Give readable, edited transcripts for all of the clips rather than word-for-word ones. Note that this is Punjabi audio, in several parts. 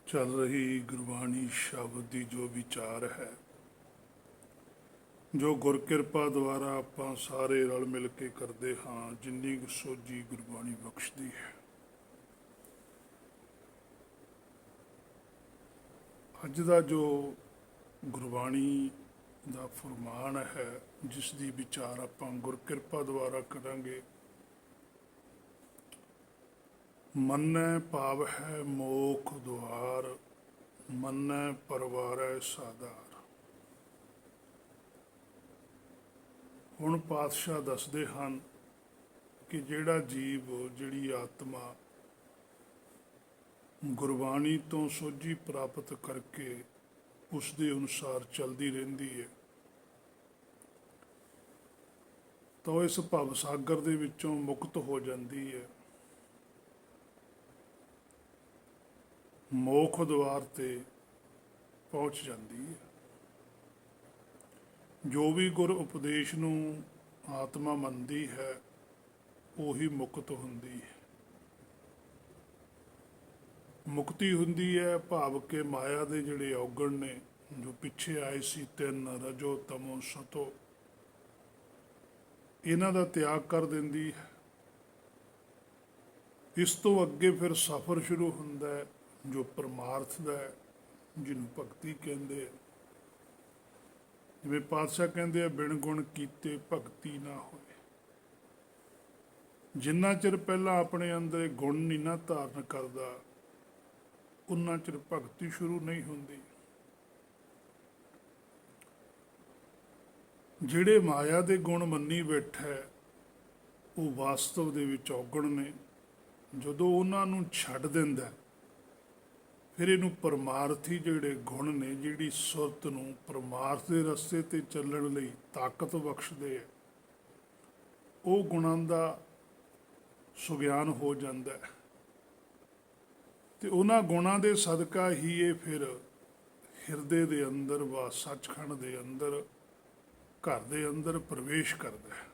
ਚੱਲ ਰਹੀ ਗੁਰਬਾਣੀ ਸ਼ਬਦ ਦੀ ਜੋ ਵਿਚਾਰ ਹੈ, ਜੋ ਗੁਰ ਕਿਰਪਾ ਦੁਆਰਾ ਆਪਾਂ ਸਾਰੇ ਰਲ ਮਿਲ ਕੇ ਕਰਦੇ ਹਾਂ, ਜਿੰਨੀ ਕੁ ਸੋਝੀ ਗੁਰਬਾਣੀ ਬਖਸ਼ਦੀ ਹੈ। ਅੱਜ ਦਾ ਜੋ ਗੁਰਬਾਣੀ ਦਾ ਫਰਮਾਨ ਹੈ, ਜਿਸ ਦੀ ਵਿਚਾਰ ਆਪਾਂ ਗੁਰ ਕਿਰਪਾ ਦੁਆਰਾ ਕਰਾਂਗੇ। ਮੰਨੈ ਪਾਵ ਹੈ ਮੋਖ ਦੁਆਰ, ਮੰਨੈ ਪਰਵਾਰੈ ਸਾਧਾਰ। ਹੁਣ ਪਾਤਸ਼ਾਹ ਦੱਸਦੇ ਹਨ ਕਿ ਜਿਹੜਾ ਜੀਵ, ਜਿਹੜੀ ਆਤਮਾ ਗੁਰਬਾਣੀ ਤੋਂ ਸੋਝੀ ਪ੍ਰਾਪਤ ਕਰਕੇ ਉਸ ਦੇ ਅਨੁਸਾਰ ਚੱਲਦੀ ਰਹਿੰਦੀ ਹੈ, ਤਾਂ ਉਹ ਇਸ ਭਵ ਸਾਗਰ ਦੇ ਵਿੱਚੋਂ ਮੁਕਤ ਹੋ ਜਾਂਦੀ ਹੈ। ਮੋਖ ਦੁਆਰ ਤੇ ਪਹੁੰਚ ਜਾਂਦੀ ਹੈ। ਜੋ ਵੀ ਗੁਰ ਉਪਦੇਸ਼ ਨੂੰ ਆਤਮਾ ਮੰਨਦੀ ਹੈ, ਉਹੀ ਮੁਕਤ ਹੁੰਦੀ ਹੈ। ਮੁਕਤੀ ਹੁੰਦੀ ਹੈ ਭਾਵ ਕਿ ਮਾਇਆ ਦੇ ਜਿਹੜੇ ਔਗਣ ਨੇ, ਜੋ ਪਿੱਛੇ ਆਏ ਸੀ, ਤਿੰਨ ਰਜੋ ਤਮੋ ਸਤੋ, ਇਹਨਾਂ ਦਾ ਤਿਆਗ ਕਰ ਦਿੰਦੀ ਹੈ। ਇਸ ਤੋਂ ਅੱਗੇ ਫਿਰ ਸਫ਼ਰ ਸ਼ੁਰੂ ਹੁੰਦਾ ਹੈ, ਜੋ ਪਰਮਾਰਥ ਦਾ ਹੈ, ਜਿਹਨੂੰ ਭਗਤੀ ਕਹਿੰਦੇ ਆ। ਜਿਵੇਂ ਪਾਤਸ਼ਾਹ ਕਹਿੰਦੇ ਆ, ਬਿਨ ਗੁਣ ਕੀਤੇ ਭਗਤੀ ਨਾ ਹੋਏ। ਜਿੰਨਾ ਚਿਰ ਪਹਿਲਾਂ ਆਪਣੇ ਅੰਦਰ ਗੁਣ ਨਹੀਂ ਨਾ ਧਾਰਨ ਕਰਦਾ, ਉਨਾ ਚਿਰ ਭਗਤੀ ਸ਼ੁਰੂ ਨਹੀਂ ਹੁੰਦੀ। ਜਿਹੜੇ ਮਾਇਆ ਦੇ ਗੁਣ ਮੰਨੀ ਬੈਠਾ, ਉਹ ਵਾਸਤਵ ਦੇ ਵਿੱਚ ਔਗਣ ਨੇ। ਜਦੋਂ ਉਹਨਾਂ ਨੂੰ ਛੱਡ ਦਿੰਦਾ, ਫਿਰ ਇਹਨੂੰ ਪਰਮਾਰਥੀ ਜਿਹੜੇ ਗੁਣ ਨੇ, ਜਿਹੜੀ ਸੁਰਤ ਨੂੰ ਪਰਮਾਰਥ ਦੇ ਰਸਤੇ ਤੇ ਚੱਲਣ ਲਈ ਤਾਕਤ ਬਖਸ਼ਦੇ ਆ, ਉਹ ਗੁਣਾਂ ਦਾ ਸੁਗਿਆਨ ਹੋ ਜਾਂਦਾ ਹੈ। ਤੇ ਉਹਨਾਂ ਗੁਣਾਂ ਦੇ ਸਦਕਾ ਹੀ ਇਹ ਫਿਰ ਹਿਰਦੇ ਦੇ ਅੰਦਰ ਵਾ ਸੱਚਖੰਡ ਦੇ ਅੰਦਰ, ਘਰ ਦੇ ਅੰਦਰ ਪ੍ਰਵੇਸ਼ ਕਰਦਾ ਹੈ।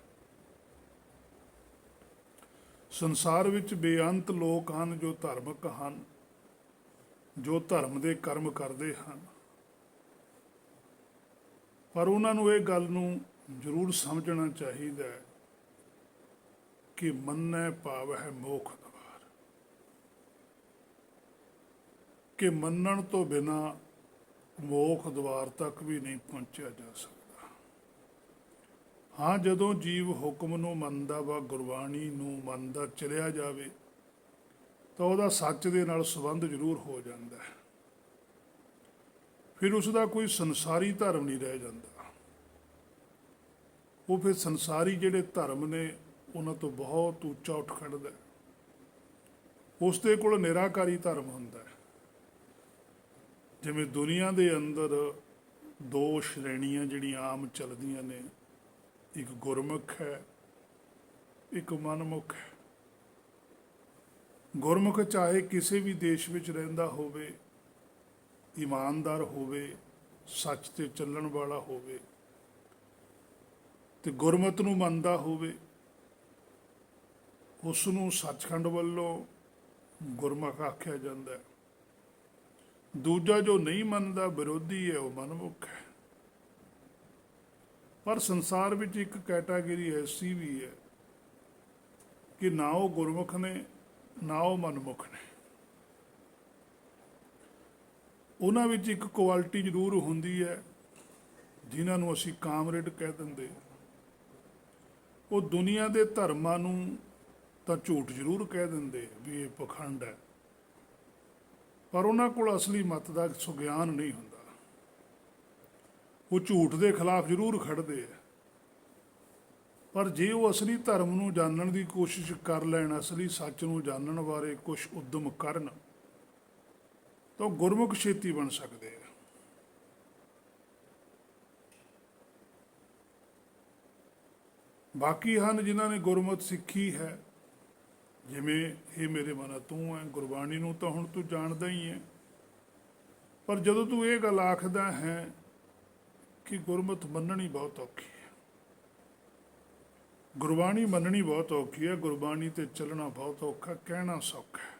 ਸੰਸਾਰ ਵਿੱਚ ਬੇਅੰਤ ਲੋਕ ਹਨ ਜੋ ਧਾਰਮਿਕ ਹਨ, ਜੋ ਧਰਮ ਦੇ ਕਰਮ ਕਰਦੇ ਹਨ, ਪਰ ਉਹਨਾਂ ਨੂੰ ਇਹ ਗੱਲ ਨੂੰ ਜ਼ਰੂਰ ਸਮਝਣਾ ਚਾਹੀਦਾ ਹੈ ਕਿ ਮੰਨੈ ਭਾਵ ਹੈ ਮੋਖ ਦੁਆਰ, ਕਿ ਮੰਨਣ ਤੋਂ ਬਿਨਾਂ ਮੋਖ ਦੁਆਰ ਤੱਕ ਵੀ ਨਹੀਂ ਪਹੁੰਚਿਆ ਜਾ ਸਕਦਾ। ਹਾਂ, ਜਦੋਂ ਜੀਵ ਹੁਕਮ ਨੂੰ ਮੰਨਦਾ ਵਾ, ਗੁਰਬਾਣੀ ਨੂੰ ਮੰਨਦਾ ਚਲਿਆ ਜਾਵੇ, ਤਾਂ ਉਹਦਾ ਸੱਚ ਦੇ ਨਾਲ ਸੰਬੰਧ ਜ਼ਰੂਰ ਹੋ ਜਾਂਦਾ ਹੈ। ਫਿਰ ਉਸ ਦਾ ਕੋਈ ਸੰਸਾਰੀ ਧਰਮ ਨਹੀਂ ਰਹਿ ਜਾਂਦਾ। ਉਹ ਫਿਰ ਸੰਸਾਰੀ ਜਿਹੜੇ ਧਰਮ ਨੇ, ਉਹਨਾਂ ਤੋਂ ਬਹੁਤ ਉੱਚਾ ਉੱਠ ਖੜਦਾ। ਉਸ ਦੇ ਕੋਲ ਨਿਰਾਕਾਰੀ ਧਰਮ ਹੁੰਦਾ ਹੈ। ਜਿਵੇਂ ਦੁਨੀਆ ਦੇ ਅੰਦਰ ਦੋ ਸ਼੍ਰੇਣੀਆਂ ਜਿਹੜੀਆਂ ਆਮ ਚੱਲਦੀਆਂ ਨੇ, ਇੱਕ ਗੁਰਮੁਖ ਹੈ, ਇੱਕ ਮਨਮੁਖ ਹੈ। ਗੁਰਮੁਖ ਚਾਹੇ ਕਿਸੇ ਵੀ ਦੇਸ਼ ਵਿੱਚ ਰਹਿੰਦਾ ਹੋਵੇ, ਇਮਾਨਦਾਰ ਹੋਵੇ, ਸੱਚ ਤੇ ਚੱਲਣ ਵਾਲਾ ਹੋਵੇ, ਤੇ ਗੁਰਮਤ ਨੂੰ ਮੰਨਦਾ ਹੋਵੇ, ਉਸ ਨੂੰ ਸੱਚਖੰਡ ਵੱਲੋਂ ਗੁਰਮੁਖ ਆਖਿਆ ਜਾਂਦਾ ਹੈ। ਦੂਜਾ ਜੋ ਨਹੀਂ ਮੰਨਦਾ, ਵਿਰੋਧੀ ਹੈ, ਉਹ ਮਨਮੁਖ ਹੈ। ਪਰ ਸੰਸਾਰ ਵਿੱਚ ਇੱਕ ਕੈਟਾਗਰੀ ਐਸੀ ਵੀ ਹੈ ਕਿ ਨਾ ਉਹ ਗੁਰਮੁਖ ਨੇ, ਨਾ ਉਹ ਮਨਮੁਖ ਨੇ। ਉਹਨਾਂ ਵਿੱਚ ਇੱਕ ਕੁਆਲਿਟੀ ਜ਼ਰੂਰ ਹੁੰਦੀ ਹੈ, ਜਿਨ੍ਹਾਂ ਨੂੰ ਅਸੀਂ ਕਾਮਰੇਡ ਕਹਿ ਦਿੰਦੇ। ਉਹ ਦੁਨੀਆ ਦੇ ਧਰਮਾਂ ਨੂੰ ਤਾਂ ਝੂਠ ਜ਼ਰੂਰ ਕਹਿ ਦਿੰਦੇ ਵੀ ਇਹ ਪਖੰਡ ਹੈ, ਪਰ ਉਹਨਾਂ ਕੋਲ ਅਸਲੀ ਮਤ ਦਾ ਸੁਗਿਆਨ ਨਹੀਂ ਹੁੰਦਾ। ਉਹ ਝੂਠ ਦੇ ਖਿਲਾਫ ਜ਼ਰੂਰ ਖੜਦੇ ਆ, ਪਰ ਜੇ ਉਹ ਅਸਲੀ ਧਰਮ ਨੂੰ ਜਾਣਨ ਦੀ ਕੋਸ਼ਿਸ਼ ਕਰ ਲੈਣ, ਅਸਲੀ ਸੱਚ ਨੂੰ ਜਾਣਨ ਬਾਰੇ ਕੁਝ ਉਦਮ ਕਰਨ, ਤਾਂ ਗੁਰਮੁਖ ਛੇਤੀ ਬਣ ਸਕਦੇ ਆ। ਬਾਕੀ ਹਨ ਜਿਨ੍ਹਾਂ ਨੇ ਗੁਰਮਤ ਸਿੱਖੀ ਹੈ, ਜਿਵੇਂ ਇਹ ਮੇਰੇ ਮਨਾ ਤੂੰ ਹੈ, ਗੁਰਬਾਣੀ ਨੂੰ ਤਾਂ ਹੁਣ ਤੂੰ ਜਾਣਦਾ ਹੀ ਹੈ, ਪਰ ਜਦੋਂ ਤੂੰ ਇਹ ਗੱਲ ਆਖਦਾ ਹੈ ਕਿ ਗੁਰਮਤ ਮੰਨਣੀ ਬਹੁਤ ਔਖੀ ਹੈ, ਗੁਰਬਾਣੀ ਮੰਨਣੀ ਬਹੁਤ ਔਖੀ ਹੈ, ਗੁਰਬਾਣੀ ਤੇ ਚੱਲਣਾ ਬਹੁਤ ਔਖਾ, ਕਹਿਣਾ ਸੌਖਾ ਹੈ।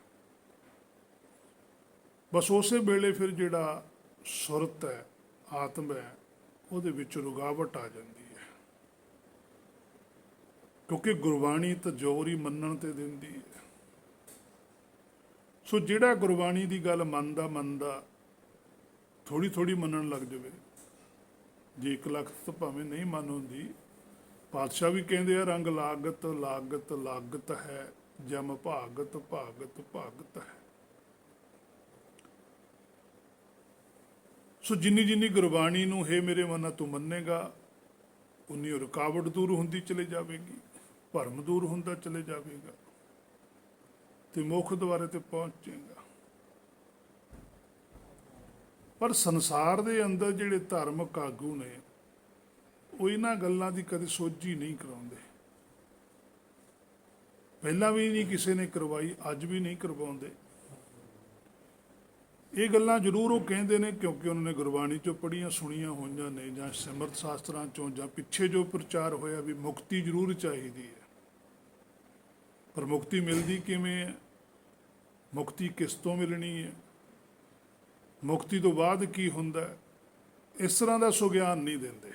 ਬਸ ਉਸੇ ਵੇਲੇ ਫਿਰ ਜਿਹੜਾ ਸੁਰਤ ਹੈ, ਆਤਮ ਹੈ, ਉਹਦੇ ਵਿੱਚ ਰੁਕਾਵਟ ਆ ਜਾਂਦੀ ਹੈ, ਕਿਉਂਕਿ ਗੁਰਬਾਣੀ ਤਾਂ ਜ਼ੋਰ ਹੀ ਮੰਨਣ ਤੇ ਦਿੰਦੀ ਹੈ। ਸੋ ਜਿਹੜਾ ਗੁਰਬਾਣੀ ਦੀ ਗੱਲ ਮੰਨਦਾ ਥੋੜੀ ਥੋੜੀ ਮੰਨਣ ਲੱਗ ਜਾਵੇ, ਜੇ 1 ਲੱਖ ਤਾਂ ਭਾਵੇਂ ਨਹੀਂ ਮੰਨ ਹੁੰਦੀ, ਪਾਤਸ਼ਾਹ ਵੀ ਕਹਿੰਦੇ ਆ ਰੰਗ ਲਾਗਤ ਲਾਗਤ ਲਾਗਤ ਹੈ, ਜਮ ਭਾਗਤ ਭਾਗਤ ਭਾਗਤ ਹੈ। ਸੋ ਜਿੰਨੀ ਜਿੰਨੀ ਗੁਰਬਾਣੀ ਨੂੰ ਹੈ ਮੇਰੇ ਮਨਾਂ ਤੂੰ ਮੰਨੇਗਾ, ਉਨੀ ਰੁਕਾਵਟ ਦੂਰ ਹੁੰਦੀ ਚਲੇ ਜਾਵੇਗੀ, ਭਰਮ ਦੂਰ ਹੁੰਦਾ ਚਲੇ ਜਾਵੇਗਾ ਤੇ ਮੁੱਖ ਦੁਆਰੇ ਤੇ ਪਹੁੰਚੇਗਾ। ਪਰ ਸੰਸਾਰ ਦੇ ਅੰਦਰ ਜਿਹੜੇ ਧਾਰਮਿਕ ਆਗੂ ਨੇ, ਉਹ ਇਹਨਾਂ ਗੱਲਾਂ ਦੀ ਕਦੇ ਸੋਝੀ ਨਹੀਂ ਕਰਾਉਂਦੇ। ਪਹਿਲਾਂ ਵੀ ਨਹੀਂ ਕਿਸੇ ਨੇ ਕਰਵਾਈ, ਅੱਜ ਵੀ ਨਹੀਂ ਕਰਵਾਉਂਦੇ। ਇਹ ਗੱਲਾਂ ਜ਼ਰੂਰ ਉਹ ਕਹਿੰਦੇ ਨੇ ਕਿਉਂਕਿ ਉਹਨਾਂ ਨੇ ਗੁਰਬਾਣੀ ਚੋਂ ਪੜ੍ਹੀਆਂ ਸੁਣੀਆਂ ਹੋਈਆਂ ਨੇ, ਜਾਂ ਸਿਮਰਤ ਸ਼ਾਸਤਰਾਂ ਚੋਂ, ਜਾਂ ਪਿੱਛੇ ਜੋ ਪ੍ਰਚਾਰ ਹੋਇਆ ਵੀ ਮੁਕਤੀ ਜ਼ਰੂਰ ਚਾਹੀਦੀ ਹੈ। ਪਰ ਮੁਕਤੀ ਮਿਲਦੀ ਕਿਵੇਂ ਹੈ? ਮੁਕਤੀ ਕਿਸ ਤੋਂ ਮਿਲਣੀ ਹੈ? ਮੁਕਤੀ ਤੋਂ ਬਾਅਦ ਕੀ ਹੁੰਦਾ ਹੈ? ਇਸ ਤਰ੍ਹਾਂ ਦਾ ਸੁਗਿਆਨ ਨਹੀਂ ਦਿੰਦੇ।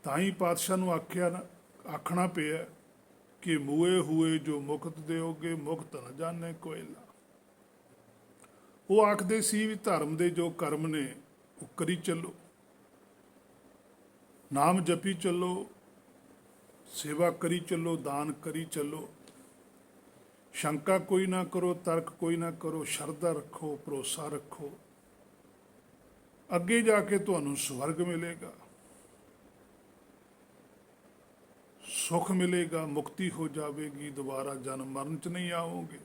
ਤਾਂ ਹੀ ਪਾਤਸ਼ਾਹ ਨੂੰ ਆਖਣਾ ਪਿਆ ਕਿ ਮੂਏ ਹੋਏ ਜੋ ਮੁਕਤ ਦਿਓਗੇ, ਮੁਕਤ ਨ ਜਾਣੇ ਕੋਇਲਾ। ਉਹ ਆਖਦੇ ਸੀ ਵੀ ਧਰਮ ਦੇ ਜੋ ਕਰਮ ਨੇ ਉਹ ਕਰੀ ਚੱਲੋ, ਨਾਮ ਜਪੀ ਚੱਲੋ, ਸੇਵਾ ਕਰੀ ਚੱਲੋ, ਦਾਨ ਕਰੀ ਚੱਲੋ, ਸ਼ੰਕਾ ਕੋਈ ਨਾ ਕਰੋ, ਤਰਕ ਕੋਈ ਨਾ ਕਰੋ, ਸ਼ਰਧਾ ਰੱਖੋ, ਭਰੋਸਾ ਰੱਖੋ, ਅੱਗੇ ਜਾ ਕੇ ਤੁਹਾਨੂੰ ਸਵਰਗ ਮਿਲੇਗਾ, ਸੁਖ ਮਿਲੇਗਾ, ਮੁਕਤੀ ਹੋ ਜਾਵੇਗੀ, ਦੁਬਾਰਾ ਜਨਮ ਮਰਨ ਚ ਨਹੀਂ ਆਓਗੇ।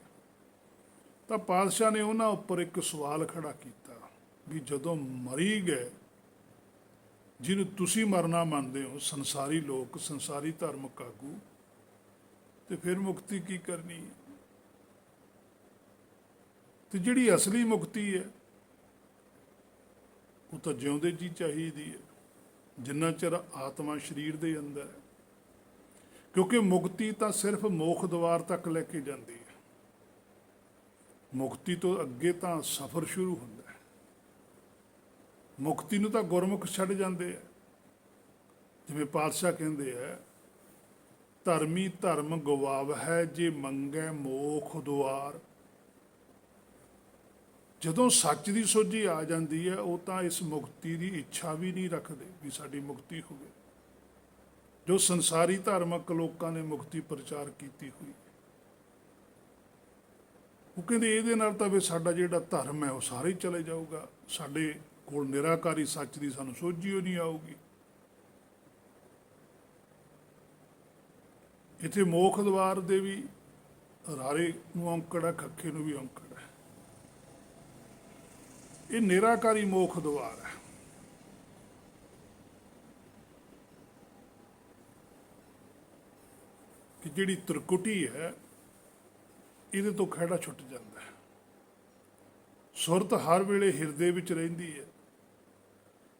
ਤਾਂ ਪਾਤਸ਼ਾਹ ਨੇ ਉਹਨਾਂ ਉੱਪਰ ਇੱਕ ਸਵਾਲ ਖੜਾ ਕੀਤਾ ਵੀ ਜਦੋਂ ਮਰੀ ਗਏ, ਜਿਹਨੂੰ ਤੁਸੀਂ ਮਰਨਾ ਮੰਨਦੇ ਹੋ, ਸੰਸਾਰੀ ਲੋਕ, ਸੰਸਾਰੀ ਧਾਰਮਿਕ ਆਗੂ, ਤੇ ਫਿਰ ਮੁਕਤੀ ਕੀ ਕਰਨੀ ਹੈ? ਤੇ ਜਿਹੜੀ ਅਸਲੀ ਮੁਕਤੀ ਹੈ ਉਹ ਤਾਂ ਜਿਉਂਦੇ ਜੀ ਚਾਹੀਦੀ ਹੈ, ਜਿੰਨਾ ਚਿਰ ਆਤਮਾ ਸਰੀਰ ਦੇ ਅੰਦਰ ਹੈ। ਕਿਉਂਕਿ ਮੁਕਤੀ ਤਾਂ ਸਿਰਫ ਮੋਖ ਦੁਆਰ ਤੱਕ ਲੈ ਕੇ ਜਾਂਦੀ ਹੈ। ਮੁਕਤੀ ਤੋਂ ਅੱਗੇ ਤਾਂ ਸਫ਼ਰ ਸ਼ੁਰੂ ਹੁੰਦਾ ਹੈ। ਮੁਕਤੀ ਨੂੰ ਤਾਂ ਗੁਰਮੁਖ ਛੱਡ ਜਾਂਦੇ ਆ। ਜਿਵੇਂ ਪਾਤਸ਼ਾਹ ਕਹਿੰਦੇ ਆ, ਧਰਮੀ ਧਰਮ ਗਵਾਵ ਹੈ ਜੇ ਮੰਗੈ ਮੋਖ ਦੁਆਰ। ਜਦੋਂ ਸੱਚ ਦੀ ਸੋਝੀ ਆ ਜਾਂਦੀ ਹੈ, ਉਹ ਤਾਂ ਇਸ ਮੁਕਤੀ ਦੀ ਇੱਛਾ ਵੀ ਨਹੀਂ ਰੱਖਦੇ ਵੀ ਸਾਡੀ ਮੁਕਤੀ ਹੋਵੇ। ਜੋ ਸੰਸਾਰੀ ਧਾਰਮਿਕ ਲੋਕਾਂ ਨੇ ਮੁਕਤੀ ਪ੍ਰਚਾਰ ਕੀਤੀ ਹੋਈ, ਉਹ ਕਹਿੰਦੇ ਇਹਦੇ ਨਾਲ ਤਾਂ ਵੀ ਸਾਡਾ ਜਿਹੜਾ ਧਰਮ ਹੈ ਉਹ ਸਾਰੇ ਹੀ ਚਲੇ ਜਾਊਗਾ, ਸਾਡੇ ਕੋਲ ਨਿਰਾਕਾਰੀ ਸੱਚ ਦੀ ਸਾਨੂੰ ਸੋਝੀ ਹੋ ਨਹੀਂ ਆਊਗੀ। ਇੱਥੇ ਮੋਖ ਦੁਆਰ ਦੇ ਵੀ ਰਾਰੇ ਨੂੰ ਔਂਕੜ ਹੈ, ਖੱਖੇ ਨੂੰ ਵੀ ਔਂਕੜ ਹੈ। ਇਹ ਨਿਰਾਕਾਰੀ ਮੋਖ ਦੁਆਰ ਹੈ। ਕਿ ਜਿਹੜੀ ਤ੍ਰਿਕੁਟੀ ਹੈ, ਇਹਦੇ ਤੋਂ ਖਹਿੜਾ ਛੁੱਟ ਜਾਂਦਾ ਹੈ। ਸੁਰਤ ਹਰ ਵੇਲੇ ਹਿਰਦੇ ਵਿੱਚ ਰਹਿੰਦੀ ਹੈ,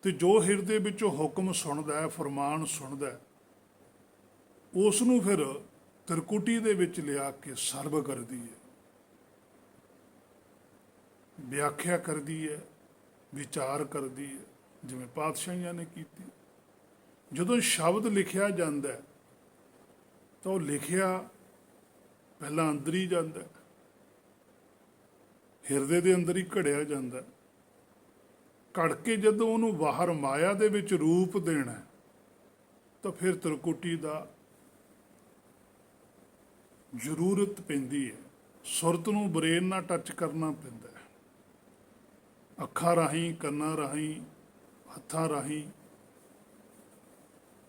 ਤੇ ਜੋ ਹਿਰਦੇ ਵਿੱਚੋਂ ਹੁਕਮ ਸੁਣਦਾ ਹੈ, ਫਰਮਾਨ ਸੁਣਦਾ ਹੈ, ਉਸ ਨੂੰ ਫਿਰ ਤ੍ਰਿਕੁਟੀ ਦੇ ਵਿੱਚ ਲਿਆ ਕੇ ਸਰਵ ਕਰਦੀ ਹੈ, ਵਿਆਖਿਆ ਕਰਦੀ ਹੈ, ਵਿਚਾਰ ਕਰਦੀ ਹੈ, ਜਿਵੇਂ ਪਾਤਸ਼ਾਹੀਆਂ ਨੇ ਕੀਤੀ। ਜਦੋਂ ਸ਼ਬਦ ਲਿਖਿਆ ਜਾਂਦਾ ਹੈ ਤਾਂ ਉਹ ਲਿਖਿਆ ਪਹਿਲਾਂ ਅੰਦਰ ਹੀ ਜਾਂਦਾ, ਹਿਰਦੇ ਦੇ ਅੰਦਰ ਹੀ ਘੜਿਆ ਜਾਂਦਾ। ਘੜ ਕੇ ਜਦੋਂ ਉਹਨੂੰ ਬਾਹਰ ਮਾਇਆ ਦੇ ਵਿੱਚ ਰੂਪ ਦੇਣਾ, ਤਾਂ ਫਿਰ ਤ੍ਰਿਕੁਟੀ ਦਾ ਜ਼ਰੂਰਤ ਪੈਂਦੀ ਹੈ। ਸੁਰਤ ਨੂੰ ਬ੍ਰੇਨ ਨਾਲ ਟੱਚ ਕਰਨਾ ਪੈਂਦਾ ਹੈ, ਅੱਖਾਂ ਰਾਹੀਂ, ਕੰਨਾਂ ਰਾਹੀਂ, ਹੱਥਾਂ ਰਾਹੀਂ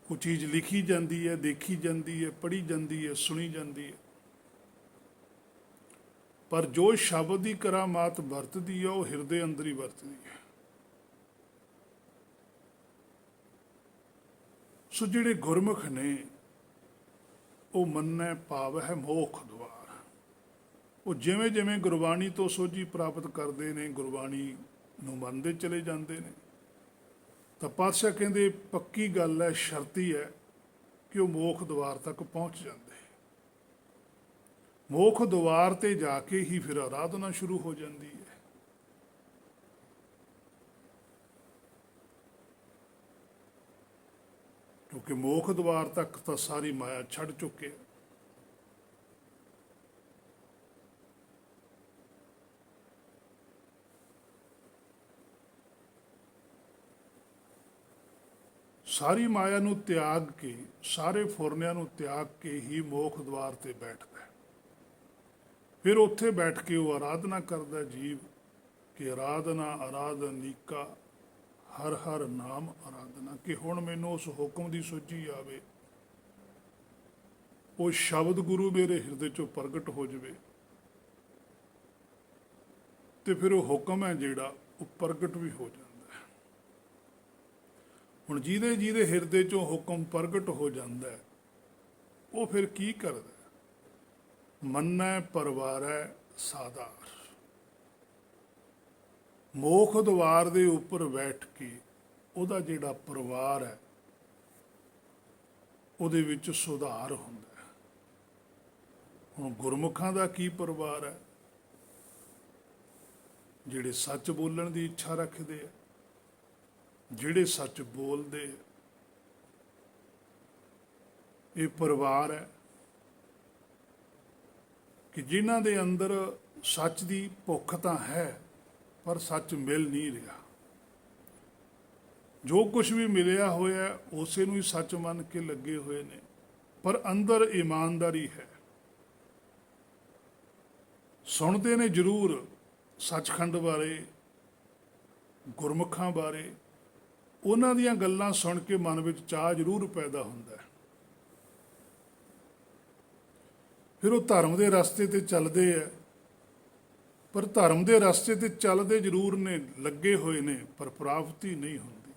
ਉਹ ਚੀਜ਼ ਲਿਖੀ ਜਾਂਦੀ ਹੈ, ਦੇਖੀ ਜਾਂਦੀ ਹੈ, ਪੜ੍ਹੀ ਜਾਂਦੀ ਹੈ, ਸੁਣੀ ਜਾਂਦੀ ਹੈ। ਪਰ ਜੋ ਸ਼ਬਦ ਦੀ ਕਰਾਮਾਤ ਵਰਤਦੀ ਹੈ, ਉਹ ਹਿਰਦੇ ਅੰਦਰ ਹੀ ਵਰਤਦੀ ਹੈ। ਸੋ ਜਿਹੜੇ ਗੁਰਮੁਖ ਨੇ, ਉਹ ਮੰਨੈ ਭਾਵ ਹੈ ਮੋਖ ਦੁਆਰ। ਉਹ ਜਿਵੇਂ ਜਿਵੇਂ ਗੁਰਬਾਣੀ ਤੋਂ ਸੋਝੀ ਪ੍ਰਾਪਤ ਕਰਦੇ ਨੇ, ਗੁਰਬਾਣੀ ਨੂੰ ਮੰਨਦੇ ਚਲੇ ਜਾਂਦੇ ਨੇ, ਤਾਂ ਪਾਤਸ਼ਾਹ ਕਹਿੰਦੇ ਪੱਕੀ ਗੱਲ ਹੈ, ਸ਼ਰਤੀ ਹੈ ਕਿ ਉਹ ਮੋਖ ਦੁਆਰ ਤੱਕ ਪਹੁੰਚ ਜਾਂਦੇ। ਮੋਖ ਦੁਆਰ ਤੇ ਜਾ ਕੇ ਹੀ ਫਿਰ ਆਰਾਧਨਾ ਸ਼ੁਰੂ ਹੋ ਜਾਂਦੀ ਹੈ। ਕਿਉਂਕਿ ਮੋਖ ਦੁਆਰ ਤੱਕ ਤਾਂ ਸਾਰੀ ਮਾਇਆ ਛੱਡ ਚੁੱਕੇ। ਸਾਰੀ ਮਾਇਆ ਨੂੰ ਤਿਆਗ ਕੇ, ਸਾਰੇ ਫੁਰਨਿਆਂ ਨੂੰ ਤਿਆਗ ਕੇ ਹੀ ਮੋਖ ਦੁਆਰ ਤੇ ਬੈਠਦਾ ਹੈ। ਫਿਰ ਉੱਥੇ ਬੈਠ ਕੇ ਉਹ ਆਰਾਧਨਾ ਕਰਦਾ ਜੀਵ ਕਿ ਆਰਾਧਨਾ ਆਰਾਧਨੀਕਾ, ਹਰ ਹਰ ਨਾਮ ਆਰਾਧਨਾ, ਕਿ ਹੁਣ ਮੈਨੂੰ ਉਸ ਹੁਕਮ ਦੀ ਸੋਝੀ ਆਵੇ, ਉਹ ਸ਼ਬਦ ਗੁਰੂ ਮੇਰੇ ਹਿਰਦੇ ਚੋਂ ਪ੍ਰਗਟ ਹੋ ਜਾਵੇ, ਤੇ ਫਿਰ ਉਹ ਹੁਕਮ ਹੈ ਜਿਹੜਾ ਉਹ ਪ੍ਰਗਟ ਵੀ ਹੋ ਜਾਂਦਾ ਹੈ। ਹੁਣ ਜਿਹਦੇ ਜਿਹਦੇ ਹਿਰਦੇ ਚੋਂ ਹੁਕਮ ਪ੍ਰਗਟ ਹੋ ਜਾਂਦਾ ਹੈ, ਉਹ ਫਿਰ ਕੀ ਕਰਦਾ? ਮੰਨੈ ਪਰਵਾਰੈ ਸਾਧਾਰ। ਮੋਖ ਦੁਆਰ ਦੇ ਉੱਪਰ ਬੈਠ ਕੇ ਉਹਦਾ ਜਿਹੜਾ ਪਰਿਵਾਰ ਹੈ ਉਹਦੇ ਵਿੱਚ ਸੁਧਾਰ ਹੁੰਦਾ ਹੈ। ਹੁਣ ਗੁਰਮੁਖਾਂ ਦਾ ਕੀ ਪਰਿਵਾਰ ਹੈ? ਜਿਹੜੇ ਸੱਚ ਬੋਲਣ ਦੀ ਇੱਛਾ ਰੱਖਦੇ ਆ, ਜਿਹੜੇ ਸੱਚ ਬੋਲਦੇ ਆ, ਇਹ ਪਰਿਵਾਰ ਹੈ ਕਿ ਜਿਨ੍ਹਾਂ ਦੇ ਅੰਦਰ ਸੱਚ ਦੀ ਭੁੱਖ ਤਾਂ ਹੈ ਪਰ ਸੱਚ ਮਿਲ ਨਹੀਂ ਰਿਹਾ। ਜੋ ਕੁਝ ਵੀ ਮਿਲਿਆ ਹੋਇਆ ਉਸੇ ਨੂੰ ਹੀ ਸੱਚ ਮੰਨ ਕੇ ਲੱਗੇ ਹੋਏ ਨੇ, ਪਰ ਅੰਦਰ ਇਮਾਨਦਾਰੀ ਹੈ। ਸੁਣਦੇ ਨੇ ਜ਼ਰੂਰ ਸੱਚਖੰਡ ਬਾਰੇ, ਗੁਰਮੁਖਾਂ ਬਾਰੇ, ਉਹਨਾਂ ਦੀਆਂ ਗੱਲਾਂ ਸੁਣ ਕੇ ਮਨ ਵਿੱਚ ਚਾਅ ਜ਼ਰੂਰ ਪੈਦਾ ਹੁੰਦਾ ਹੈ। ਫਿਰ ਉਹ ਧਰਮ ਦੇ ਰਸਤੇ ਤੇ ਚੱਲਦੇ ਆ, ਪਰ ਧਰਮ ਦੇ ਰਸਤੇ ਤੇ ਚੱਲਦੇ ਜ਼ਰੂਰ ਨੇ, ਲੱਗੇ ਹੋਏ ਨੇ, ਪਰ ਪ੍ਰਾਪਤੀ ਨਹੀਂ ਹੁੰਦੀ,